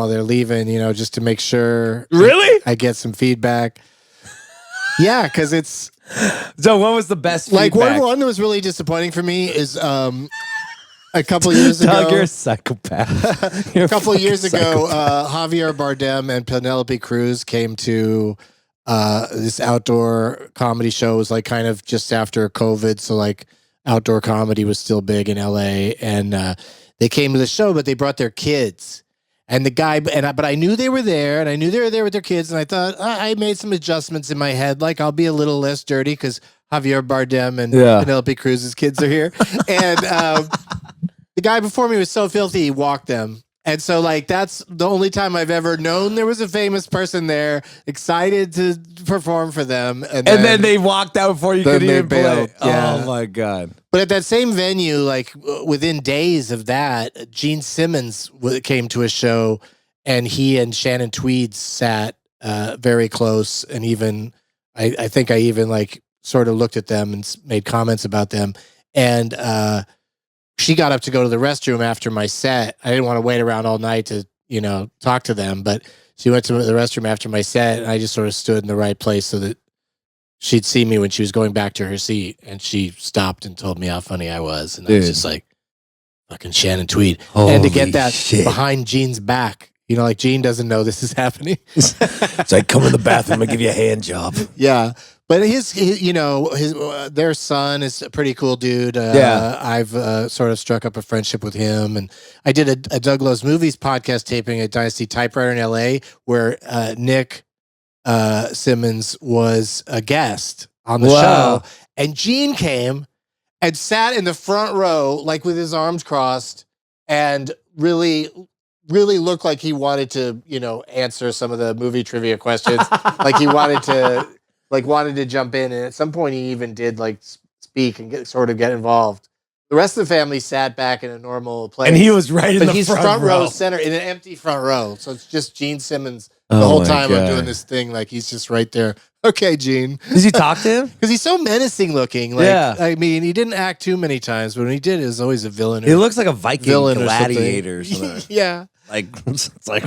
they're leaving, just to make sure Really? I get some feedback. Yeah, because it's So what was the best feedback? one that was really disappointing for me is a couple years ago. Doug, you're a psychopath. A couple years ago, Javier Bardem and Penelope Cruz came to this outdoor comedy show. It was like kind of just after COVID, so like outdoor comedy was still big in LA, and they came to the show, but they brought their kids. And the guy, but I knew they were there, and I knew they were there with their kids, and I thought I made some adjustments in my head, like I'll be a little less dirty because Javier Bardem and Penelope Cruz's kids are here, and the guy before me was so filthy he walked them. And so, like, that's the only time I've ever known there was a famous person there, excited to perform for them. And then they walked out before you could even play. Yeah. Oh, my God. But at that same venue, like, within days of that, Gene Simmons came to a show, and he and Shannon Tweed sat very close. And even, I think I even, like, sort of looked at them and made comments about them. And she got up to go to the restroom after my set. I didn't want to wait around all night to, talk to them, but she went to the restroom after my set, and I just sort of stood in the right place so that she'd see me when she was going back to her seat, and she stopped and told me how funny I was. And I was just like, fucking Shannon Tweed. And to get that behind Gene's back, like Gene doesn't know this is happening. It's like, come in the bathroom and give you a hand job. Yeah. But their son is a pretty cool dude. I've sort of struck up a friendship with him, and I did a Doug Loves Movies podcast taping at Dynasty Typewriter in LA, where Nick Simmons was a guest on the show, and Gene came and sat in the front row, like with his arms crossed, and really looked like he wanted to, answer some of the movie trivia questions, like he wanted to jump in, and at some point he even did like speak and get involved. The rest of the family sat back in a normal place, and he was right in the front row row center in an empty front row. So it's just Gene Simmons the whole time I'm doing this thing. Like he's just right there. Okay, Gene. Did you talk to him? Because he's so menacing looking. Like, I mean, he didn't act too many times, but when he did, it was always a villain. He looks like a Viking gladiator or something. Yeah. Like it's like.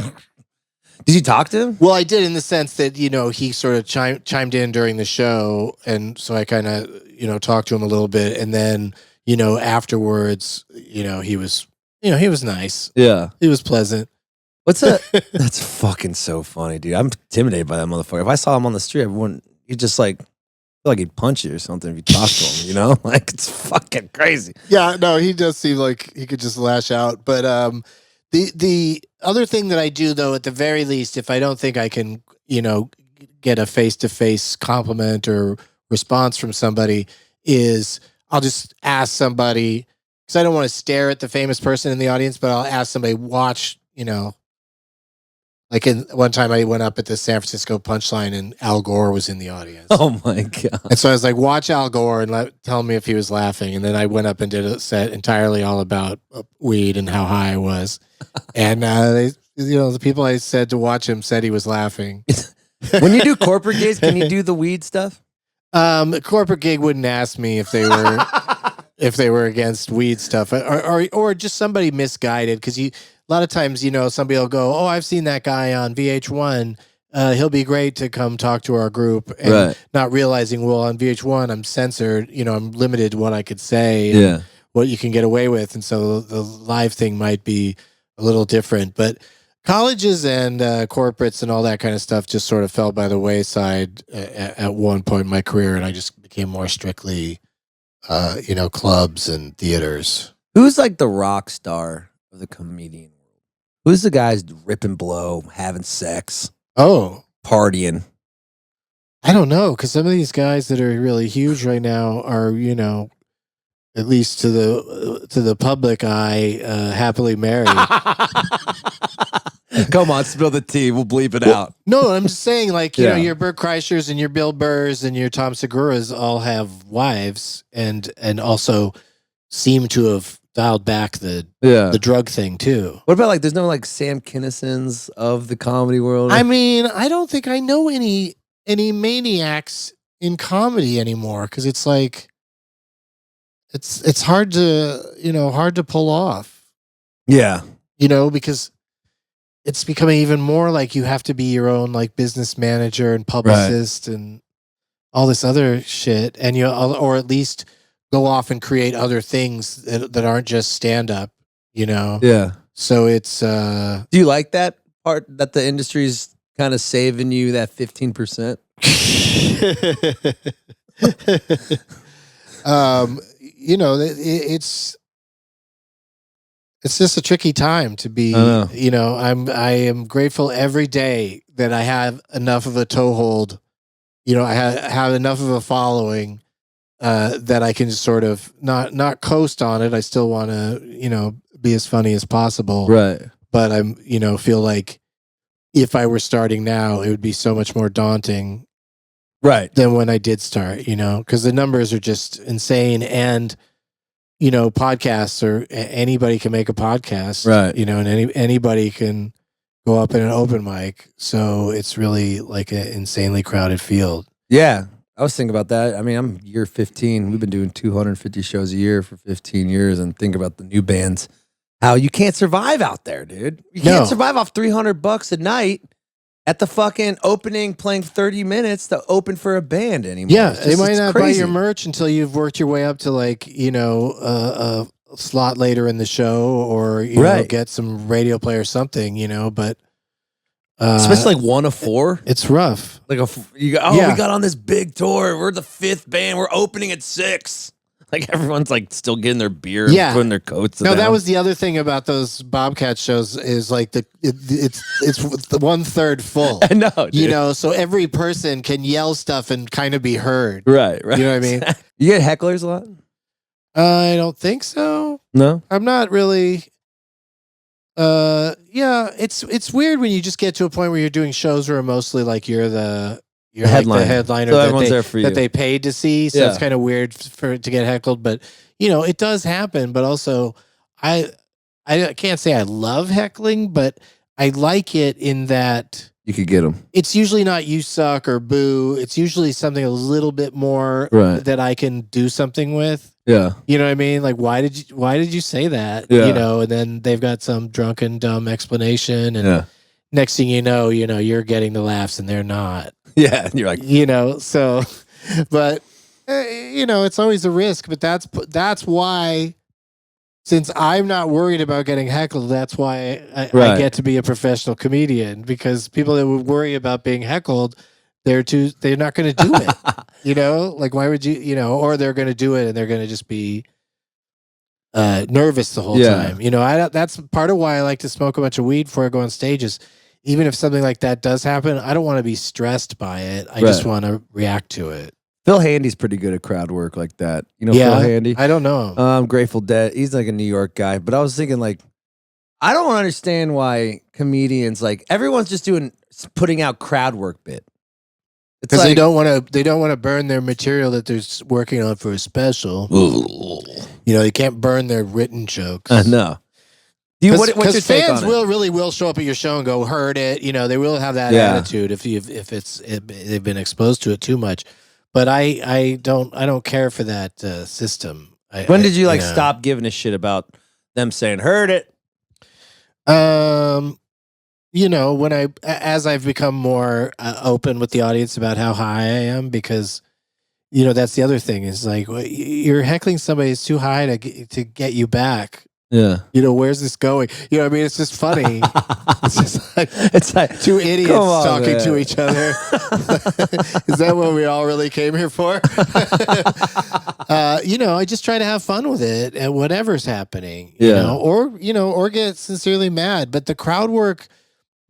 Did you talk to him? Well, I did, in the sense that, he sort of chimed in during the show. And so I kind of, talked to him a little bit. And then, afterwards, he was nice. Yeah. He was pleasant. That's fucking so funny, dude. I'm intimidated by that motherfucker. If I saw him on the street, he'd just like, feel like he'd punch you or something if you talk to him, Like, it's fucking crazy. Yeah, no, he does seem like he could just lash out. But, the other thing that I do, though, at the very least, if I don't think I can, get a face-to-face compliment or response from somebody, is I'll just ask somebody, because I don't want to stare at the famous person in the audience, but I'll ask somebody, watch, like one time I went up at the San Francisco Punchline and Al Gore was in the audience. Oh my God. And so I was like, watch Al Gore and tell me if he was laughing. And then I went up and did a set entirely all about weed and how high I was. And the people I said to watch him said he was laughing. When you do corporate gigs, can you do the weed stuff? A corporate gig wouldn't ask me if they were against weed stuff, or just somebody misguided, because a lot of times, somebody will go, oh, I've seen that guy on VH1. He'll be great to come talk to our group, and not realizing, well, on VH1, I'm censored. I'm limited to what I could say, and what you can get away with, and so the live thing might be a little different. But colleges and corporates and all that kind of stuff just sort of fell by the wayside at one point in my career, and I just became more strictly, clubs and theaters. Who's like the rock star of the comedian? Who's the guys ripping blow, having sex, partying? I don't know, because some of these guys that are really huge right now are, at least to the public eye, happily married. Come on, spill the tea. We'll bleep it out. No, I'm just saying, like, you Yeah. know, your Burt Kreischers and your Bill Burrs and your Tom Segura's all have wives and also seem to have dialed back the drug thing too. What about like there's no like Sam Kinnisons of the comedy world? I mean, I don't think I know any maniacs in comedy anymore because it's like it's hard to pull off. Yeah. You know, because it's becoming even more like you have to be your own like business manager and publicist and all this other shit, and or at least go off and create other things that aren't just stand up, you know? Yeah. So it's Do you like that part that the industry's kind of saving you that 15%? you know, it's just a tricky time to be, you know, I am grateful every day that I have enough of a toehold, you know, I have enough of a following that I can just sort of not coast on it. I still want to, you know, be as funny as possible. Right. But I'm, you know, feel like if I were starting now, it would be so much more daunting. Right. Than when I did start, you know, because the numbers are just insane. And, you know, podcasts anybody can make a podcast. Right. You know, and anybody can go up in an open mic. So it's really like an insanely crowded field. Yeah. I was thinking about that. I mean, I'm year 15. We've been doing 250 shows a year for 15 years, and think about the new bands. How you can't survive out there, dude. You can't survive off $300 a night at the fucking opening, playing 30 minutes to open for a band anymore. Yeah, they might not buy crazy. your merch until you've worked your way up to like, you know, a slot later in the show, or you know, get some radio play or something, you know, but especially like one of four. It's rough. Like we got on this big tour. We're the 5th band. We're opening at 6. Like everyone's like still getting their beer, and putting their coats. No, that was the other thing about those Bobcat shows is like it's the 1/3 full. I know, dude. You know, so every person can yell stuff and kind of be heard. Right. You know what I mean? You get hecklers a lot? I don't think so. No, I'm not really. Yeah, it's weird when you just get to a point where you're doing shows where mostly like you're the headliner so everyone's there for you. that they paid to see. So it's kind of weird for it to get heckled, but you know, it does happen. But also, I can't say I love heckling, but I like it in that you could get them. it's usually not you suck or boo. It's usually something a little bit more that I can do something with. Yeah. You know what I mean? Like, why did you say that? Yeah. You know, and then they've got some drunken, dumb explanation. And next thing you know, you're getting the laughs and they're not. Yeah. And you're like, you know, so, but, you know, it's always a risk. But that's why, since I'm not worried about getting heckled, that's why I get to be a professional comedian, because people that would worry about being heckled, they're not going to do it. You know, like, why would you know, or they're going to do it and they're going to just be nervous the whole time. You know, that's part of why I like to smoke a bunch of weed before I go on stages. Even if something like that does happen, I don't want to be stressed by it. I just want to react to it. Phil Handy's pretty good at crowd work like that. You know, Phil Handy? I don't know him. Grateful Dead. He's like a New York guy. But I was thinking, like, I don't understand why comedians, like, everyone's just putting out crowd work bit. Because they don't want to burn their material that they're working on for a special. You know, they can't burn their written jokes. I know. Because fans will show up at your show and go, heard it. You know, they will have that attitude if they've been exposed to it too much. But I don't care for that system. When did you stop giving a shit about them saying heard it? You know, as I've become more open with the audience about how high I am, because, you know, that's the other thing is like, you're heckling somebody who's too high to get you back. Yeah. You know, where's this going? You know what I mean? It's just funny. It's like two idiots talking to each other. Is that what we all really came here for? You know, I just try to have fun with it and whatever's happening, you know, or get sincerely mad. But the crowd work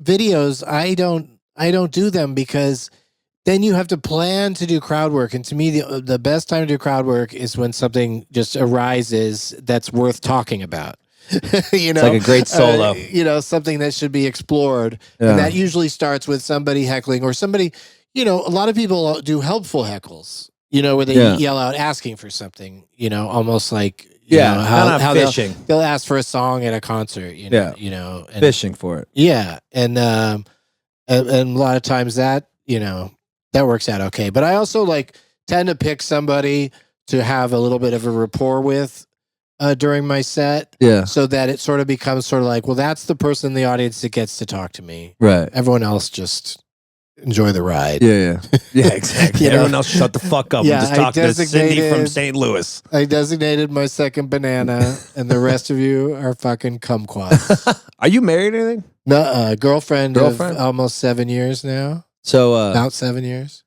videos, I don't do them because then you have to plan to do crowd work. And to me, the best time to do crowd work is when something just arises that's worth talking about. You know, It's like a great solo. you know, something that should be explored. Yeah. And that usually starts with somebody heckling or somebody, you know, a lot of people do helpful heckles, you know, where they yell out asking for something, you know, almost like, you know, how fishing. they'll ask for a song at a concert, you know, you know, and, Fishing for it. yeah. And a lot of times that, you know, that works out okay. But I also like tend to pick somebody to have a little bit of a rapport with during my set. Yeah. So that it sort of becomes sort of like, well, that's the person in the audience that gets to talk to me. Right. Everyone else just enjoy the ride. Yeah, exactly. You know? Everyone else shut the fuck up and just talk to Cindy from St. Louis. I designated my second banana, and the rest of you are fucking kumquats. Are you married or anything? No, girlfriend of almost 7 years now. So About 7 years.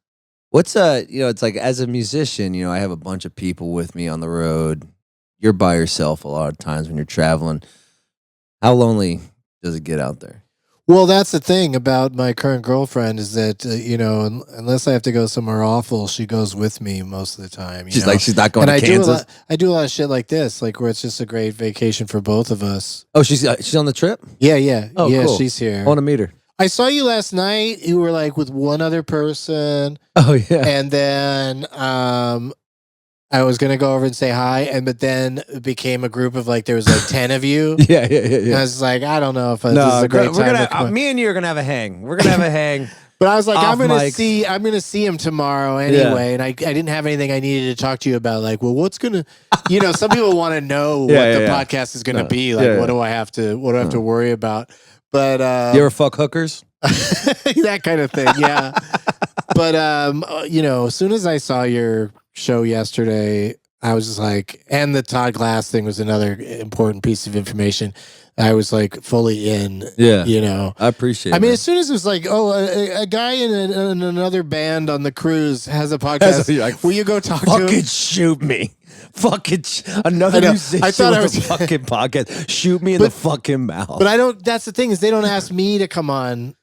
what's you know, it's like as a musician, you know, I have a bunch of people with me on the road. You're by yourself a lot of times when you're traveling. How lonely does it get out there? Well, that's the thing about my current girlfriend is that, you know, unless I have to go somewhere awful, she goes with me most of the time. She's like, she's not going to Kansas? I do a lot of shit like this, like where it's just a great vacation for both of us. Oh, she's on the trip? Yeah. Oh, yeah, cool. she's here. I want to meet her. I saw you last night. You were like with one other person. Oh, yeah. And then I was going to go over and say hi. But then it became a group of like, there was like 10 of you. Yeah. And I was like, I don't know if this is a great time. Me and you are going to have a hang. We're going to have a hang. But I was like, I'm going mic. to see him tomorrow anyway. And I didn't have anything I needed to talk to you about. Like, well, what's going to, you know, some people want to know what the podcast is going to be. Like, what do I have to worry about? But you ever fuck hookers? that kind of thing. Yeah. But, you know, as soon as I saw your show yesterday, I was just like, and the Todd Glass thing was another important piece of information. I was like fully in. Yeah, you know, I appreciate it. I mean, as soon as it was like, oh, a guy in another band on the cruise has a podcast. Like, will you go talk to him? Fucking shoot me. Fucking another musician I thought with a fucking podcast. Shoot me in the fucking mouth. But I don't. That's the thing is they don't ask me to come on.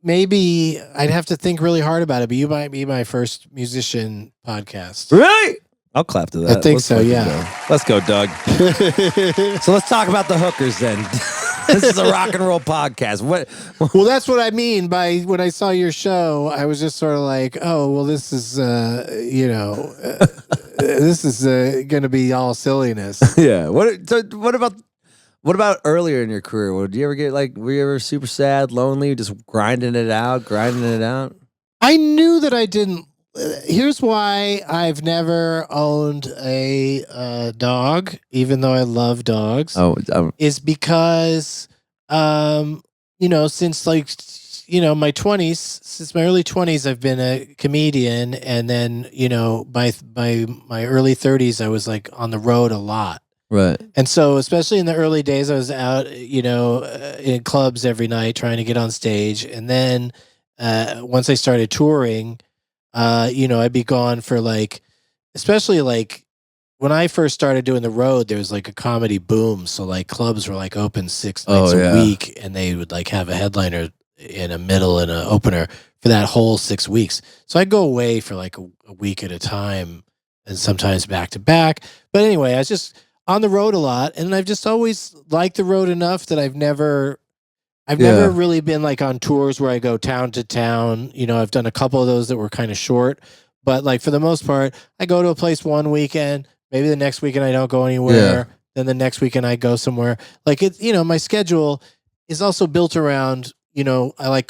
Maybe I'd have to think really hard about it, but you might be my first musician podcast. Really? I'll clap to that. I think so, yeah. Let's go, Doug. So let's talk about the hookers then. This is a rock and roll podcast. Well, that's what I mean by when I saw your show, I was just sort of like, oh, well, this is, you know, this is going to be all silliness. Yeah. What about earlier in your career? Did you ever get were you ever super sad, lonely, just grinding it out? I knew that I didn't. Here's why I've never owned a dog, even though I love dogs. Is because, you know, since my 20s, since my early 20s, I've been a comedian, and then you know by my early 30s, I was like on the road a lot. Right. And so, especially in the early days, I was out, you know, in clubs every night trying to get on stage. And then once I started touring, you know, I'd be gone for especially when I first started doing the road, there was like a comedy boom. So clubs were open 6 nights a week, and they would have a headliner in a middle and an opener for that whole 6 weeks. So I'd go away for a week at a time and sometimes back to back. But anyway, I was just on the road a lot, and I've just always liked the road enough that I've never really been on tours where I go town to town. You know, I've done a couple of those that were kind of short, but for the most part, I go to a place one weekend, maybe the next weekend I don't go anywhere. Then the next weekend I go somewhere. You know, my schedule is also built around, you know, I like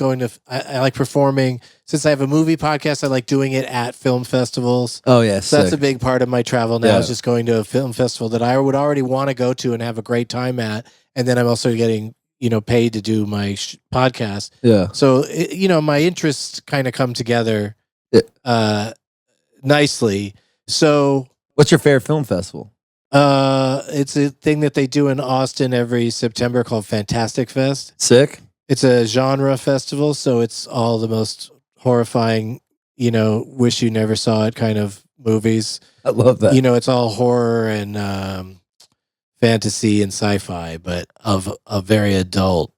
performing. Since I have a movie podcast, I like doing it at film festivals. Oh, yes. So that's a big part of my travel now is just going to a film festival that I would already want to go to and have a great time at. And then I'm also getting, you know, paid to do my podcast. Yeah. So, you know, my interests kind of come together nicely. So. What's your favorite film festival? It's a thing that they do in Austin every September called Fantastic Fest. Sick. It's a genre festival, so it's all the most horrifying, you know, wish you never saw it kind of movies. I love that. You know, it's all horror and fantasy and sci-fi, but of a very adult.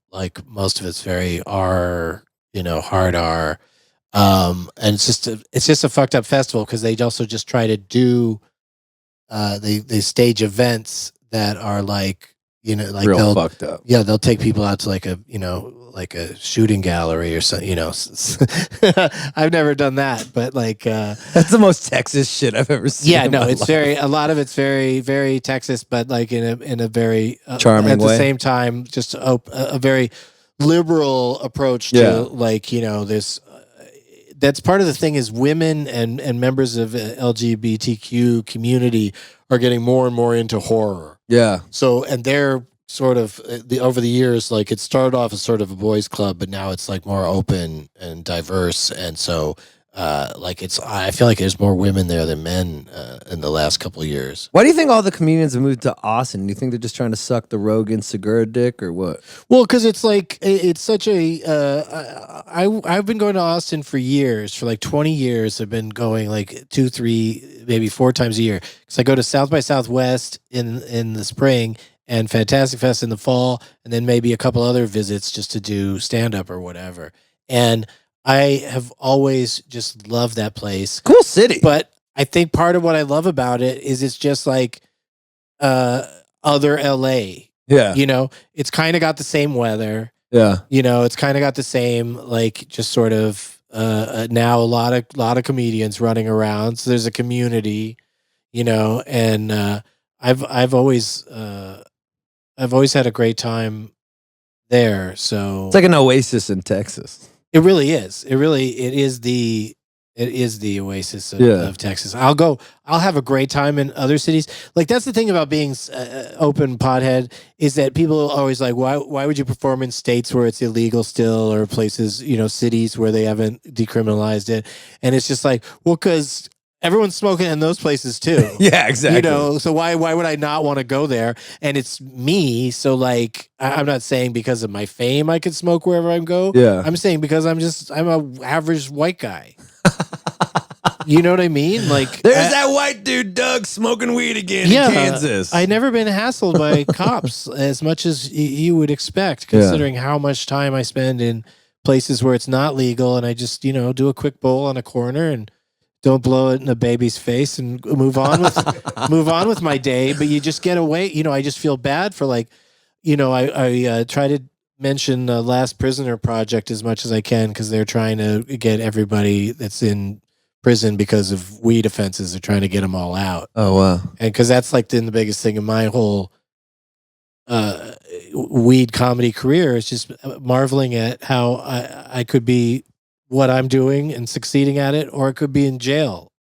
Most of it's very R, you know, hard R. And it's just a fucked up festival because they also just try to do they stage events that are like, like Real they'll fucked up. yeah, they'll take people out to like a shooting gallery or something, I've never done that, but like That's the most Texas shit I've ever seen. yeah, in no, my it's life. a lot of it's very, very Texas, but like in a very Charming at the way. same time, just a very liberal approach to Yeah. like, this. That's part of the thing is women and members of LGBTQ community are getting more and more into horror. Yeah. So, and they're sort of over the years, like it started off as sort of a boys club, but now it's like more open and diverse. And so, I feel like there's more women there than men in the last couple of years. Why do you think all the comedians have moved to Austin? Do you think they're just trying to suck the Rogan Segura dick or what? Well, because it's like it's such a. I've been going to Austin for years, for like 20 years. I've been going like 2, 3, maybe 4 times a year. Because I go to South by Southwest in the spring and Fantastic Fest in the fall, and then maybe a couple other visits just to do stand up or whatever. And I have always just loved that place. Cool city. But I think part of what I love about it is it's just like other LA. Yeah. It's kind of got the same weather. Yeah. It's kind of got the same, like, just sort of now a lot of comedians running around. So there's a community, and I've always had a great time there. So It's like an oasis in Texas. it really is. It is the oasis of Texas. I'll have a great time in other cities. Like that's the thing about being open pothead is that people are always like, why would you perform in states where it's illegal still, or places, cities where they haven't decriminalized it? And it's just like, well, because everyone's smoking in those places too. Yeah, exactly. So why would I not want to go there? And it's me. So like, I'm not saying because of my fame I could smoke wherever I go. Yeah. I'm saying because I'm a average white guy. You know what I mean? Like There's that white dude, Doug, smoking weed again in Kansas. I never been hassled by cops as much as you would expect, considering how much time I spend in places where it's not legal, and I just do a quick bowl on a corner and don't blow it in a baby's face and move on with my day. But you just get away. I just feel bad for I try to mention the Last Prisoner Project as much as I can because they're trying to get everybody that's in prison because of weed offenses. They're trying to get them all out. Oh, wow. And because that's like the biggest thing in my whole weed comedy career is just marveling at how I could be what I'm doing and succeeding at it, or it could be in jail.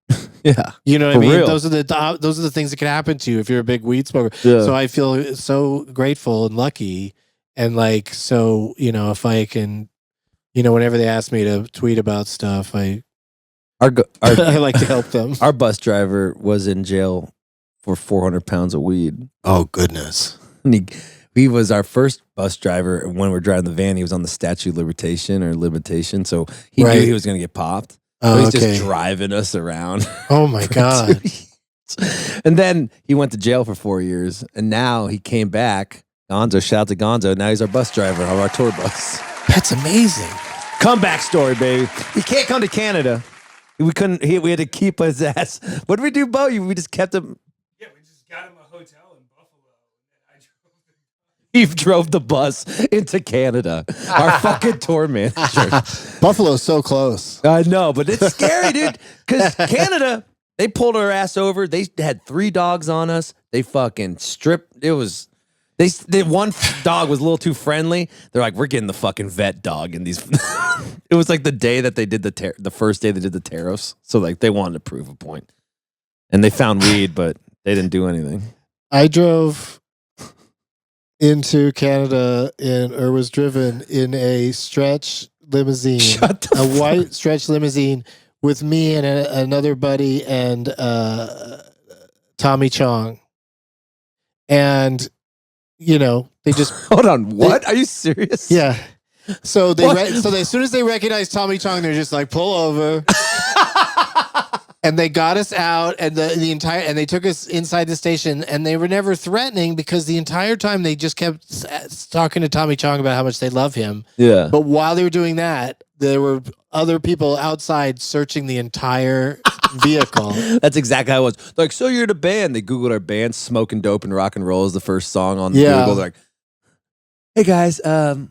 Yeah. You know what For I mean? real. Those are the things that can happen to you if you're a big weed smoker. Yeah. So I feel so grateful and lucky. And like, so, if I can, whenever they ask me to tweet about stuff, I like to help them. Our bus driver was in jail for 400 pounds of weed. Oh, goodness. And he was our first bus driver. And when we were driving the van, he was on the statute of limitation. So he knew he was going to get popped. So he's just driving us around. Oh, my God. And then he went to jail for 4 years. And now he came back. Gonzo, shout out to Gonzo. Now he's our bus driver on our tour bus. That's amazing. Comeback story, baby. He can't come to Canada. We couldn't. We had to keep his ass. What did we do, Bo? We just kept him. Yeah, we just got him a hotel in Buffalo. And He drove the bus into Canada. Our fucking tour manager. Buffalo's so close. I know, but it's scary, dude. Because Canada, they pulled our ass over. They had 3 dogs on us. They fucking stripped. It was. They one dog was a little too friendly. They're like, we're getting the fucking vet dog in these. It was like the day that they did the first day they did the tariffs. So like they wanted to prove a point, and they found weed, but they didn't do anything. I drove into Canada or was driven in a stretch limousine, a white stretch limousine with me and another buddy and Tommy Chong, and. They just hold on. What? Are you serious? Yeah. So as soon as they recognized Tommy Chong, they're just like, pull over. And they got us out, and and they took us inside the station, and they were never threatening because the entire time they just kept talking to Tommy Chong about how much they love him. Yeah. But while they were doing that, there were other people outside searching the entire vehicle. That's exactly how it was. Like, so you're in a band. They Googled our band, Smoking Dope and Rock and Roll is the first song on Google. They're like, hey guys, we're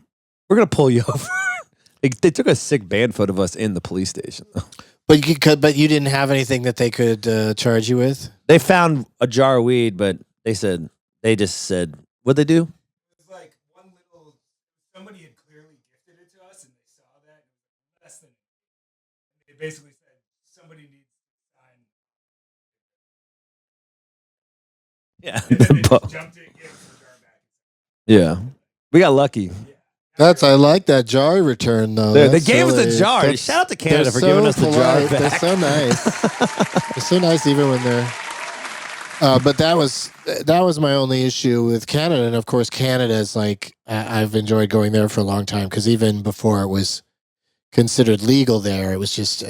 gonna pull you over. They took a sick band photo of us in the police station. But you didn't have anything that they could charge you with? They found a jar of weed, but they just said, what'd they do? It was like one little. Somebody had clearly gifted it to us, and they saw that less than. They basically said somebody needs to sign. Yeah. And then they just jumped it, gave us the jar back. Yeah. We got lucky. I like that jar return though. They gave us the jar. Shout out to Canada for giving us the jar back. They're so nice. They're so nice even when they're. But that was my only issue with Canada, and of course Canada is like I've enjoyed going there for a long time because even before it was considered legal there, it was just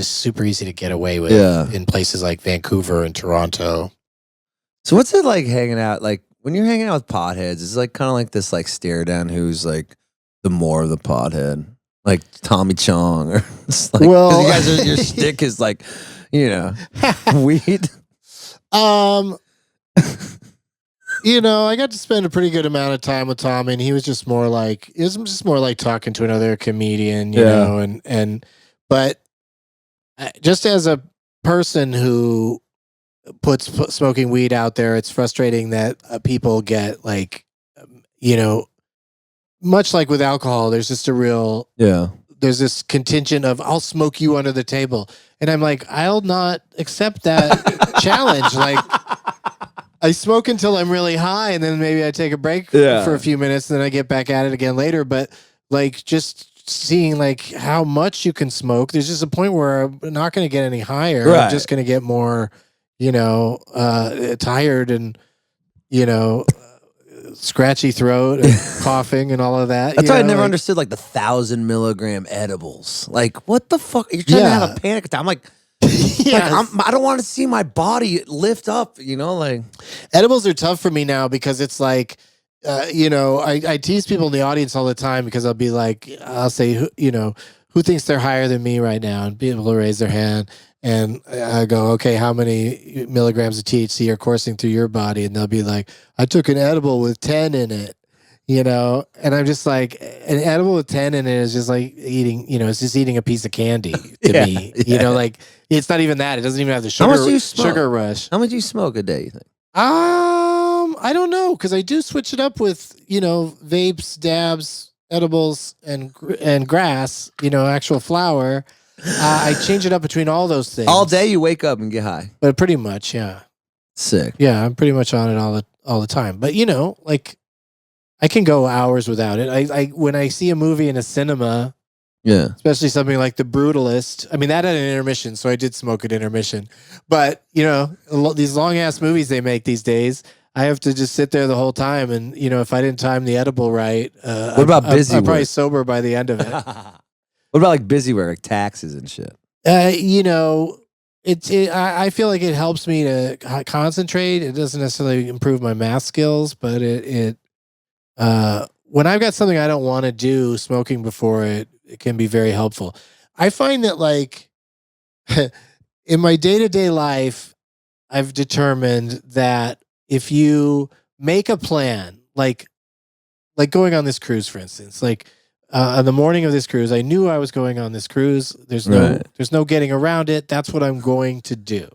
super easy to get away with in places like Vancouver and Toronto. So what's it like hanging out? Like when you're hanging out with potheads, it's like kind of like this like stare down who's like the more of the pothead, like Tommy Chong, or it's like, well, you guys are, your stick is like, weed. I got to spend a pretty good amount of time with Tommy, and he was just more like talking to another comedian, you know, but just as a person who puts smoking weed out there, it's frustrating that people get like, much like with alcohol, there's just there's this contingent of I'll smoke you under the table. And I'm like, I'll not accept that challenge. Like I smoke until I'm really high and then maybe I take a break for a few minutes and then I get back at it again later. But like just seeing like how much you can smoke, there's just a point where I'm not going to get any higher. Right. I'm just going to get more, tired and, scratchy throat and coughing and all of that. That's why I never understood like the 1,000 milligram edibles. Like, what the fuck? You're trying to have a panic attack. I'm like, I don't want to see my body lift up, like. Edibles are tough for me now because it's like, I tease people in the audience all the time because I'll be like, I'll say, who thinks they're higher than me right now? And people will raise their hand. And I go, okay, how many milligrams of THC are coursing through your body? And they'll be like, I took an edible with 10 in it, And I'm just like, an edible with 10 in it is just like eating, it's just eating a piece of candy to me. Like it's not even that. It doesn't even have the sugar rush. How much do you smoke a day, you think? I don't know, because I do switch it up with, vapes, dabs, edibles, and grass, actual flower. I change it up between all those things. All day you wake up and get high. But pretty much, yeah. Sick. Yeah, I'm pretty much on it all the time. But like I can go hours without it. I when I see a movie in a cinema, especially something like The Brutalist. I mean, that had an intermission, so I did smoke at intermission. But these long ass movies they make these days, I have to just sit there the whole time, and if I didn't time the edible right, what about busy? I'm probably sober by the end of it. What about like busy work, like taxes and shit? I feel like it helps me to concentrate. It doesn't necessarily improve my math skills, but when I've got something I don't want to do, smoking before it can be very helpful. I find that like in my day-to-day life, I've determined that if you make a plan, like going on this cruise, for instance, like on the morning of this cruise, I knew I was going on this cruise. There's no getting around it. That's what I'm going to do.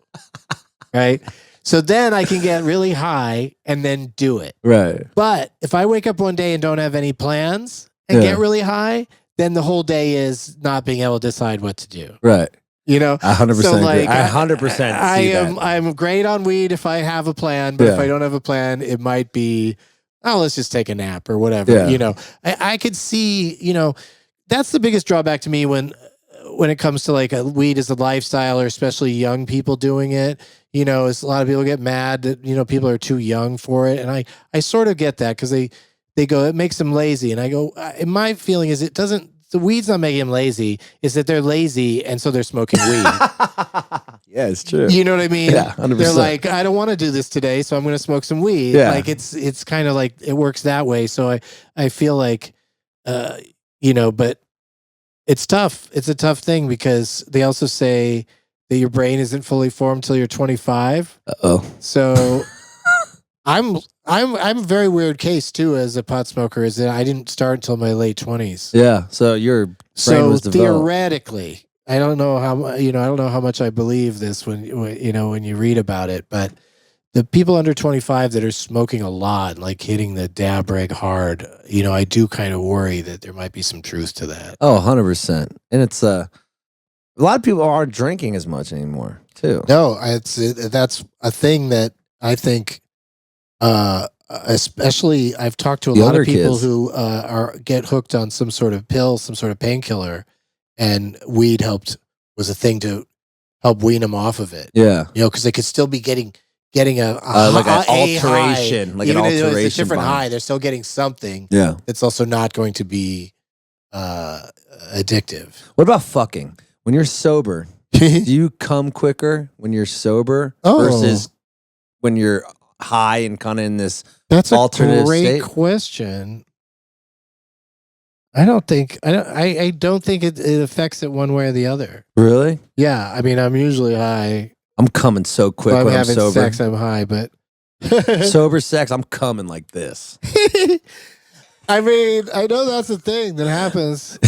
Right. So then I can get really high and then do it. Right. But if I wake up one day and don't have any plans and get really high, then the whole day is not being able to decide what to do. Right. 100%. So like, I 100%. I'm great on weed if I have a plan, but if I don't have a plan, it might be, let's just take a nap or whatever. Yeah. I could see, that's the biggest drawback to me when it comes to like weed as a lifestyle, or especially young people doing it. Is a lot of people get mad that people are too young for it, and I sort of get that because they go, it makes them lazy, and I go, my feeling is it doesn't. The weed's not making them lazy. Is that they're lazy and so they're smoking weed. Yeah, it's true. You know what I mean? Yeah, 100%. They're like, I don't want to do this today, so I'm going to smoke some weed. Yeah. Like it's kind of like it works that way. So I feel like, but It's tough. It's a tough thing because they also say that your brain isn't fully formed till you're 25. Oh, So I'm a very weird case too as a pot smoker. Is that I didn't start until my late 20s. yeah. So your brain So was developed. theoretically, I don't know how much I believe this when you read about it, but the people under 25 that are smoking a lot, like hitting the dab reg hard, I do kind of worry that there might be some truth to that. Oh, 100%. And it's a lot of people aren't drinking as much anymore too. No, that's a thing that I think, especially I've talked to a The lot older of people kids. who get hooked on some sort of pill, some sort of painkiller, and weed was a thing to help wean them off of it. Yeah. Because they could still be getting a like an a alteration, high. like an Even though alteration. it's a different bomb. high. They're still getting something Yeah. that's also not going to be addictive. What about fucking? When you're sober, do you come quicker when you're sober Oh. versus when you're high and kind of in this? That's a Alternative great state? question. I don't think it affects it one way or the other. Really? Yeah, I mean, I'm usually high. I'm coming so quick If I'm when I'm having sober. sex, I'm high, but Sober sex, I'm coming like this. I mean, I know that's a thing that happens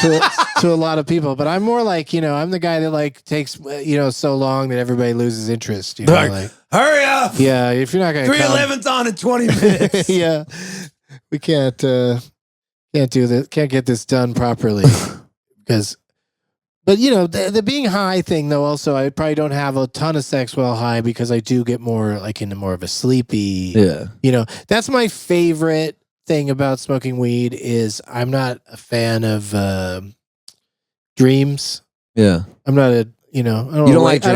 to a lot of people, but I'm more like, I'm the guy that like takes, so long that everybody loses interest. Like, hurry up! Yeah, if you're not going to 311's on in 20 minutes. yeah, we can't do this, can't get this done properly because. But the being high thing though, also I probably don't have a ton of sex while high because I do get more like into more of a sleepy. Yeah. That's my favorite thing about smoking weed is I'm not a fan of dreams. Yeah. I'm not a I don't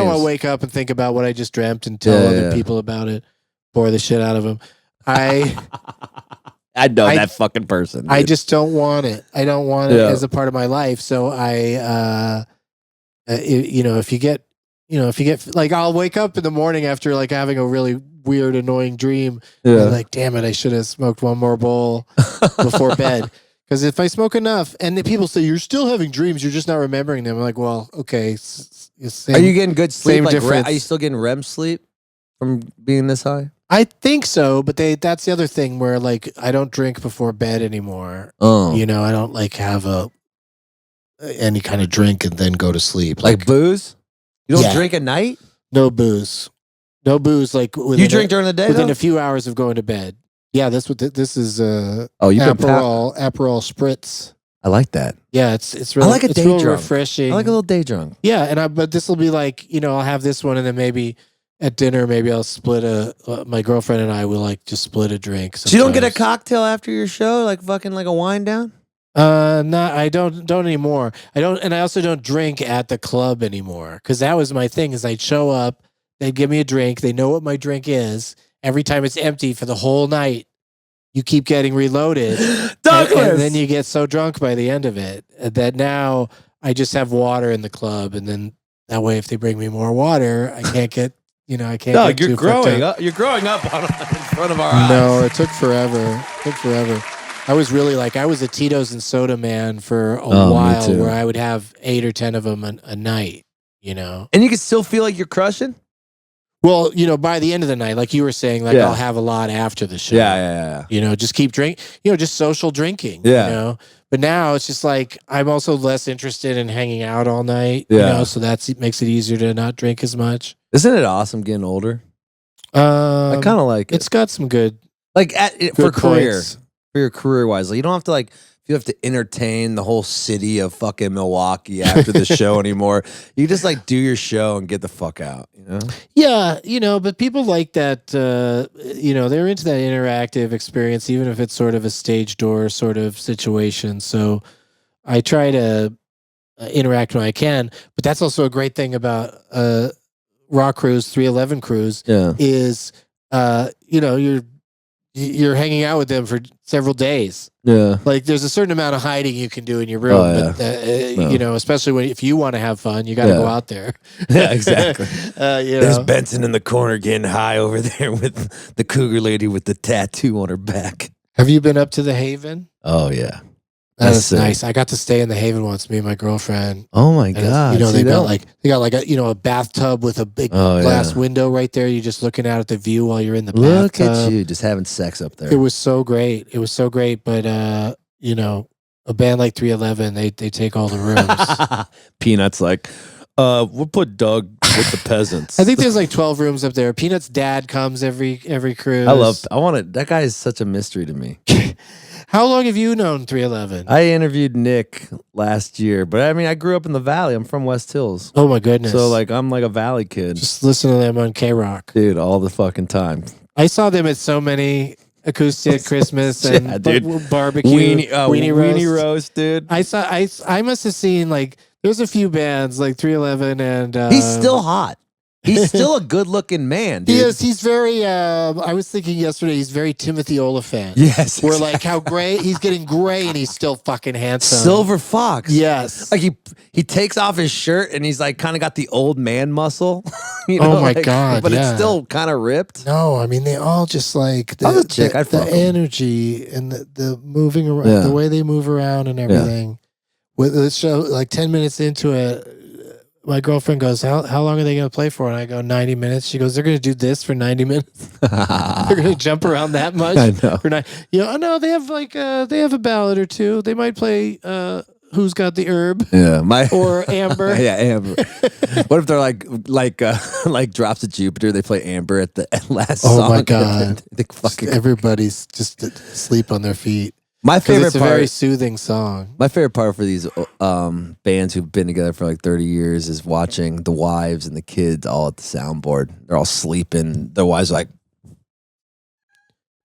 want to wake up and think about what I just dreamt and tell other people about it, bore the shit out of them. I know that fucking person. I dude. just don't want it. I don't want it as a part of my life. So if you get like I'll wake up in the morning after like having a really weird, annoying dream. Yeah. And like, damn it, I should have smoked one more bowl before bed. Because if I smoke enough, and the people say you're still having dreams, you're just not remembering them. I'm like, well, okay. Are you getting good sleep? same Like, difference. are you still getting REM sleep from being this high? I think so, but that's the other thing where like I don't drink before bed anymore. Oh. I don't like have any kind of drink and then go to sleep. Like booze? You don't Yeah. drink at night? No booze. No booze. Like You drink during the day? within though? a few hours of going to bed. Yeah, that's what this is. Oh, you've been Aperol spritz. I like that. Yeah, it's really like a it's day real drunk. refreshing. I like a little day drunk. Yeah, but this will be like I'll have this one and then maybe at dinner maybe I'll split my girlfriend and I will like just split a drink. So you don't get a sometimes. cocktail after your show, like fucking like a wind down? No, I don't anymore. I don't, and I also don't drink at the club anymore because that was my thing. Is I'd show up, they'd give me a drink, they know what my drink is. Every time it's empty for the whole night, you keep getting reloaded, and then you get so drunk by the end of it that now I just have water in the club, and then that way, if they bring me more water, I can't get. I can't. No, get you're too fucked growing up. up. You're growing up in front of our eyes. No, it took forever. I was really I was a Tito's and soda man for a me while too. where I would have 8 or 10 of them a night, And you can still feel like you're crushing? Well, by the end of the night, like you were saying, Yeah. I'll have a lot after the show. Yeah. Just keep drinking, just social drinking, Yeah. But now it's just like, I'm also less interested in hanging out all night, Yeah. so it makes it easier to not drink as much. Isn't it awesome getting older? I kind of like it. It's got some good Like for good career. points. For your career wise, like you don't have to if you have to entertain the whole city of fucking Milwaukee after the show anymore. You just do your show and get the fuck out, Yeah, but people like that, they're into that interactive experience, even if it's sort of a stage door sort of situation. So I try to interact when I can, but that's also a great thing about Rock Cruise, 311 Cruise, Yeah. is, you're hanging out with them for several days. Yeah. Like there's a certain amount of hiding you can do in your room, Oh, yeah. but especially if you want to have fun, you got to go out there. Yeah, exactly. There's know? Benson in the corner getting high over there with the cougar lady with the tattoo on her back. Have you been up to the Haven? Oh yeah. That's nice. I got to stay in the Haven once, me and my girlfriend. Oh my And god! you know, See they that? got like a bathtub with a big glass window right there. You're just looking out at the view while you're in the Look bathtub. at you, just having sex up there. It was so great. It was so great. But you know, a band like 311, they take all the rooms. Peanuts like, we'll put Doug with the peasants. I think there's like 12 rooms up there. Peanut's dad comes every cruise. I want it. That guy is such a mystery to me. How long have you known 311? I interviewed Nick last year, but I mean, I grew up in the Valley. I'm from West Hills. Oh my goodness. So like, I'm like a Valley kid. Just listen to them on K-Rock. Dude, all the fucking time. I saw them at so many acoustic Christmas and Yeah, dude. barbecue. Weenie roast, dude. I must have seen like there's a few bands like 311 and He's still hot. He's still a good-looking man, dude. He is. He's very. I was thinking yesterday. He's very Timothy Oliphant. Yes, We're like how gray he's getting gray and he's still fucking handsome. Silver Fox. Yes. Like he takes off his shirt and he's like kind of got the old man muscle. You know, oh my like, god! But yeah. it's still kind of ripped. No, I mean they all just like I was a chick, I'd the fuck 'em. energy and the moving around, Yeah. the way they move around and everything. With the show, like 10 minutes into it, my girlfriend goes, "How long are they going to play for?" And I go, 90 minutes. She goes, "They're going to do this for 90 minutes. They're going to jump around that much." I know. For no, they have like they have a ballad or two. They might play "Who's Got the Herb" Yeah, or Amber. Yeah, Amber. What if they're like Drops of Jupiter? They play Amber at the last Oh song. my god! They fucking Everybody's just asleep on their feet. My Because favorite it's a part. very soothing song. My favorite part for these bands who've been together for like 30 years is watching the wives and the kids all at the soundboard. They're all sleeping. Their wives are like,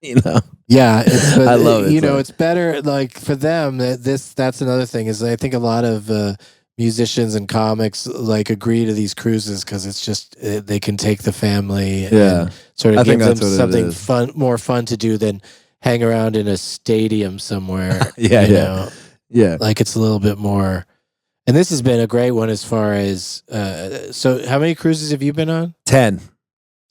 you know. Yeah, I love it. You know, it's better like for them. That's another thing is I think a lot of musicians and comics like agree to these cruises because it's just they can take the family and sort I of think give them that's what it something is. more fun to do than hang around in a stadium somewhere. Yeah, you yeah. know? Yeah. Like it's a little bit more. And this has been a great one as far as. So, how many cruises have you been on? 10.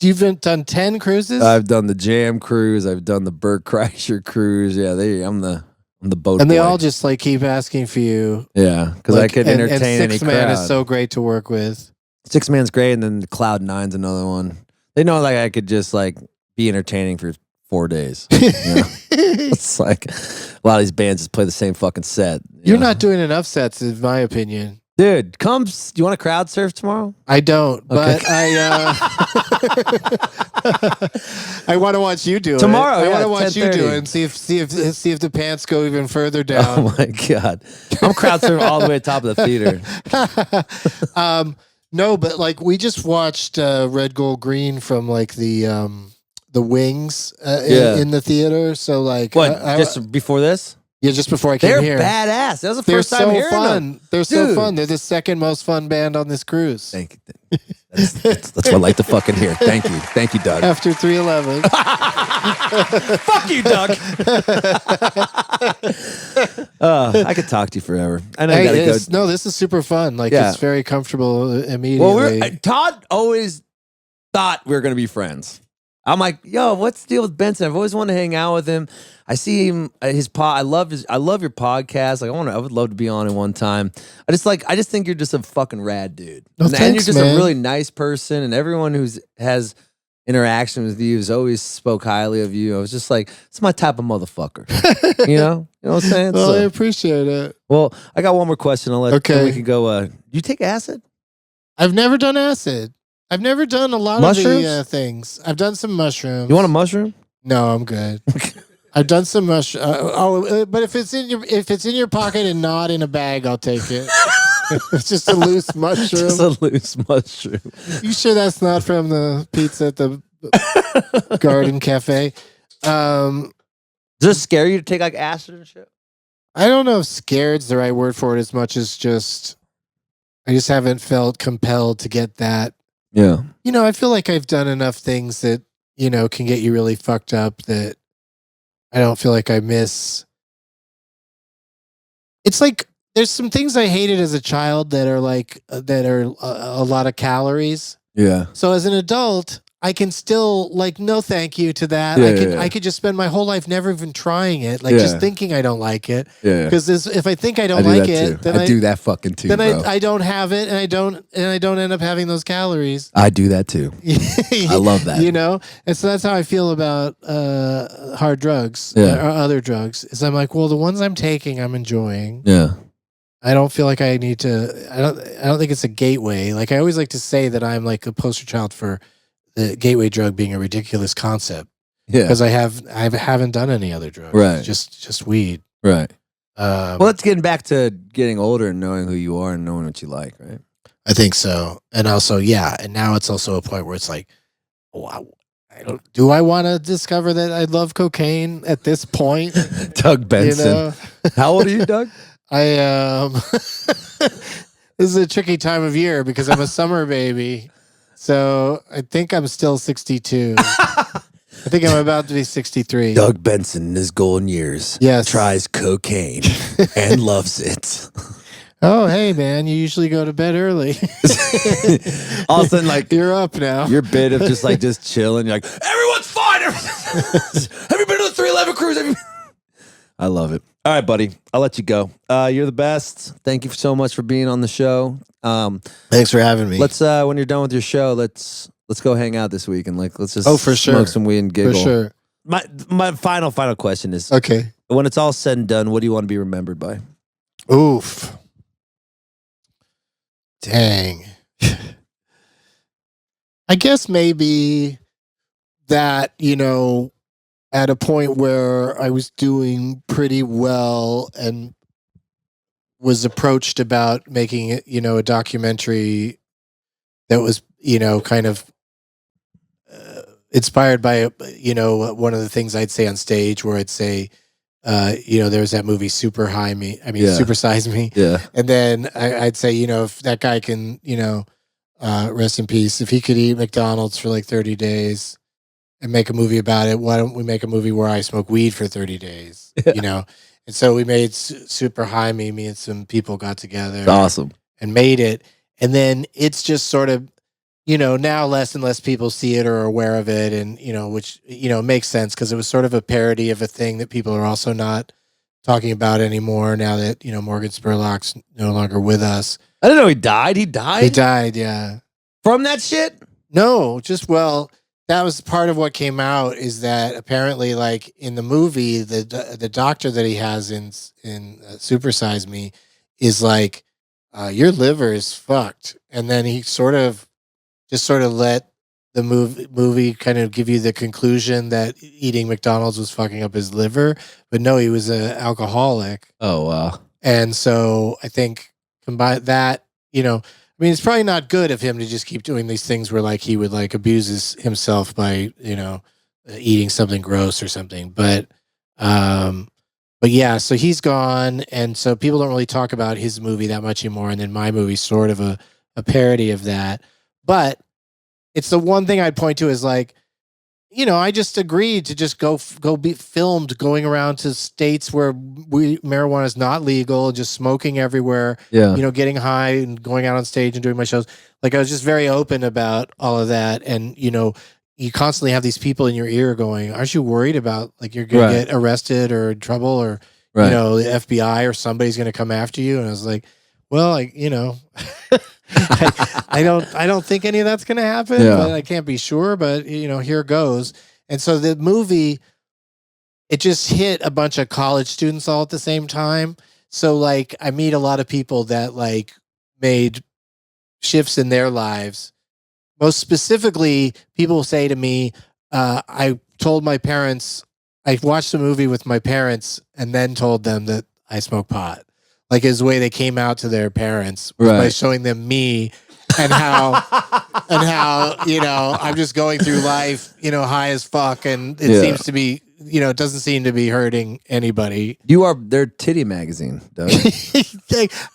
You've done 10 cruises. I've done the Jam cruise. I've done the Burt Kreischer cruise. Yeah, I'm the boat and they boy. all just like keep asking for you. Yeah, because I Like, could entertain and any Six Man crowd. is so great to work with. Six Man's great, and then Cloud Nine's another one. They know like I could just like be entertaining for 4 days. You know? It's like a lot of these bands just play the same fucking set. You're know? not doing enough sets, in my opinion. Dude, do you want to crowd surf tomorrow? I don't, but Okay. I want to watch you do Tomorrow, it. I yeah, want to watch you do 10:30. it and see if the pants go even further Oh down. my god, I'm crowd surfing all the way to the top of the theater. No, but like we just watched Red Gold Green from like the Wings in the theater. So like What? Just before this? yeah, just before I came They're here. badass. That was the They're first time so hearing fun. them. They're so Dude. fun. They're the second most fun band on this cruise. Thank you. That's what I like to fucking hear. Thank you, Doug. After 311. Fuck you, Doug. I could talk to you forever. I know you gotta go. No, this is super fun. Like Yeah. it's very comfortable immediately. Well, Todd always thought we were gonna be friends. I'm like, yo, what's the deal with Benson? I've always wanted to hang out with him. I see him his pod. I love your podcast. Like, I would love to be on it one time. I just think you're just a fucking rad dude. No, and thanks, you're just man. a really nice person. And everyone has interaction with you has always spoke highly of you. I was just like, it's my type of motherfucker. You know what I'm saying? Well, I So, appreciate it. well, I got one more question. I'll let Okay. then we can go. Do you take acid? I've never done acid. I've never done a lot Mushrooms? of the things. I've done some mushrooms. You want a mushroom? No, I'm good. I've done some mush. But if it's in your pocket and not in a bag, I'll take it. It's just a loose mushroom. Just a loose mushroom. You sure that's not from the pizza at the Garden Cafe? Does it scare you to take like acid and shit? I don't know if scared's the right word for it as much as I just haven't felt compelled to get that. Yeah. You know, I feel like I've done enough things that, you know, can get you really fucked up that I don't feel like I miss. It's like there's some things I hated as a child that are like a lot of calories. Yeah. So as an adult, I can still like no thank you to that. I could just spend my whole life never even trying it, like just thinking I don't like it. Yeah. Because if I think I don't do like that it, too. then I do that fucking too. then bro. I don't have it, and I don't end up having those calories. I do that too. I love that. You know, and so that's how I feel about hard drugs or other drugs. Is I'm like, well, the ones I'm taking, I'm enjoying. Yeah. I don't feel like I need to. I don't think it's a gateway. Like I always like to say that I'm like a poster child for the gateway drug being a ridiculous concept. Yeah. Because I haven't done any other drugs. Right. Just weed. Right. Well, it's getting back to getting older and knowing who you are and knowing what you like, right? I think so. And also, yeah. And now it's also a point where it's like, wow. Do I want to discover that I love cocaine at this point? Doug Benson. You know? How old are you, Doug? This is a tricky time of year because I'm a summer baby. So I think I'm still 62. I think I'm about to be 63. Doug Benson in his golden years. Yes. Tries cocaine and loves it. Oh, hey, man, you usually go to bed early. All of a sudden, like, you're up now. Your bit of just chilling. You're like, everyone's fine. Have you been to the 311 cruise? I love it. All right, buddy. I'll let you go. You're the best. Thank you so much for being on the show. Thanks for having me. Let's when you're done with your show, let's go hang out this week and let's just for sure. smoke some weed and giggle. For sure. My final question is, okay, when it's all said and done, what do you want to be remembered by? Oof. Dang. I guess maybe that, at a point where I was doing pretty well and was approached about making it, a documentary that was, kind of inspired by, one of the things I'd say on stage where I'd say, there's that movie Super Size Me. Yeah. And then I'd say, if that guy can, rest in peace, if he could eat McDonald's for like 30 days and make a movie about it, why don't we make a movie where I smoke weed for 30 days, And so we made Super High Me and some people got together. It's awesome. And made it. And then it's just sort of, now less and less people see it or are aware of it. And, which, makes sense because it was sort of a parody of a thing that people are also not talking about anymore now that, Morgan Spurlock's no longer with us. I didn't know he died. He died? He died, yeah. From that shit? No, that was part of what came out is that apparently, like in the movie, the doctor that he has in Super Size Me is like, your liver is fucked. And then he sort of let the movie kind of give you the conclusion that eating McDonald's was fucking up his liver. But no, he was an alcoholic. Oh, wow. And so I think combine that, it's probably not good of him to just keep doing these things where like he would like abuse himself by, eating something gross or something. But yeah, so he's gone. And so people don't really talk about his movie that much anymore. And then my movie's sort of a parody of that. But it's the one thing I'd point to is like, I just agreed to just go be filmed going around to states where marijuana is not legal, just smoking everywhere, getting high and going out on stage and doing my shows. Like I was just very open about all of that. And, you constantly have these people in your ear going, aren't you worried about like you're going to get arrested or in trouble or, the FBI or somebody's going to come after you? And I was like, well, I don't think any of that's going to happen, but I can't be sure, but here goes. And so the movie, it just hit a bunch of college students all at the same time. So like I meet a lot of people that like made shifts in their lives. Most specifically, people say to me, I told my parents, I watched the movie with my parents and then told them that I smoke pot. Like his way they came out to their parents was by showing them me and how I'm just going through life, high as fuck, and it seems to be, it doesn't seem to be hurting anybody. You are their titty magazine, Doug.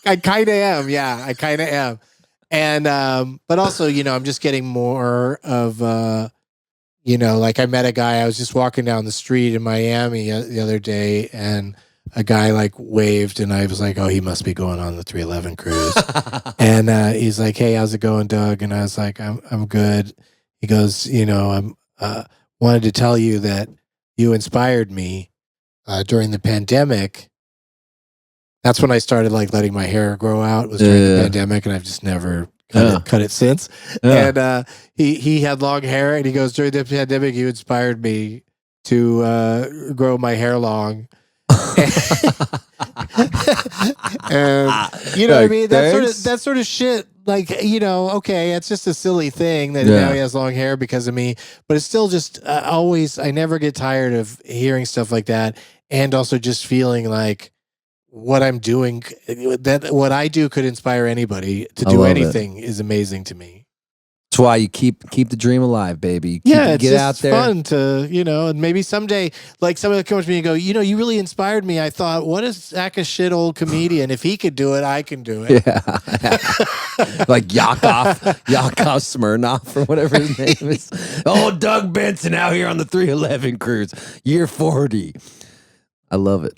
I kind of am, yeah, I kind of am, and but also, I'm just getting more of, like I met a guy. I was just walking down the street in Miami the other day, and a guy like waved and I was like, oh, he must be going on the 311 cruise. And he's like, hey, how's it going, Doug? And I was like, I'm good. He goes, I'm wanted to tell you that you inspired me during the pandemic. That's when I started like letting my hair grow out. It was during the pandemic, and I've just never cut it since. And he had long hair, and he goes, during the pandemic, you inspired me to grow my hair long. And you know what I mean? That sort of shit. Like, okay, it's just a silly thing that now he has long hair because of me, but it's still just I never get tired of hearing stuff like that, and also just feeling like what I'm doing, that what I do could inspire anybody to do anything is amazing to me. That's why you keep the dream alive, baby. It's get just out there. fun to, and maybe someday, like somebody will come up to me and go, you really inspired me. I thought, what a sack of shit old comedian. If he could do it, I can do it. Yeah. Like Yakov Smirnoff or whatever his name is. Oh, Doug Benson out here on the 311 cruise. Year 40. I love it.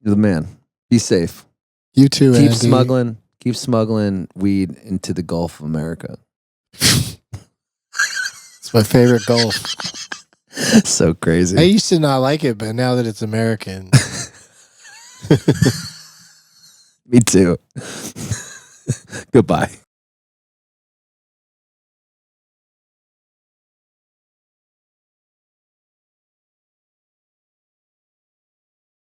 You're the man. Be safe. You too, Keep Andy. smuggling weed into the Gulf of America. It's my favorite Gulf. So crazy. I used to not like it, but now that it's American. Me too. Goodbye.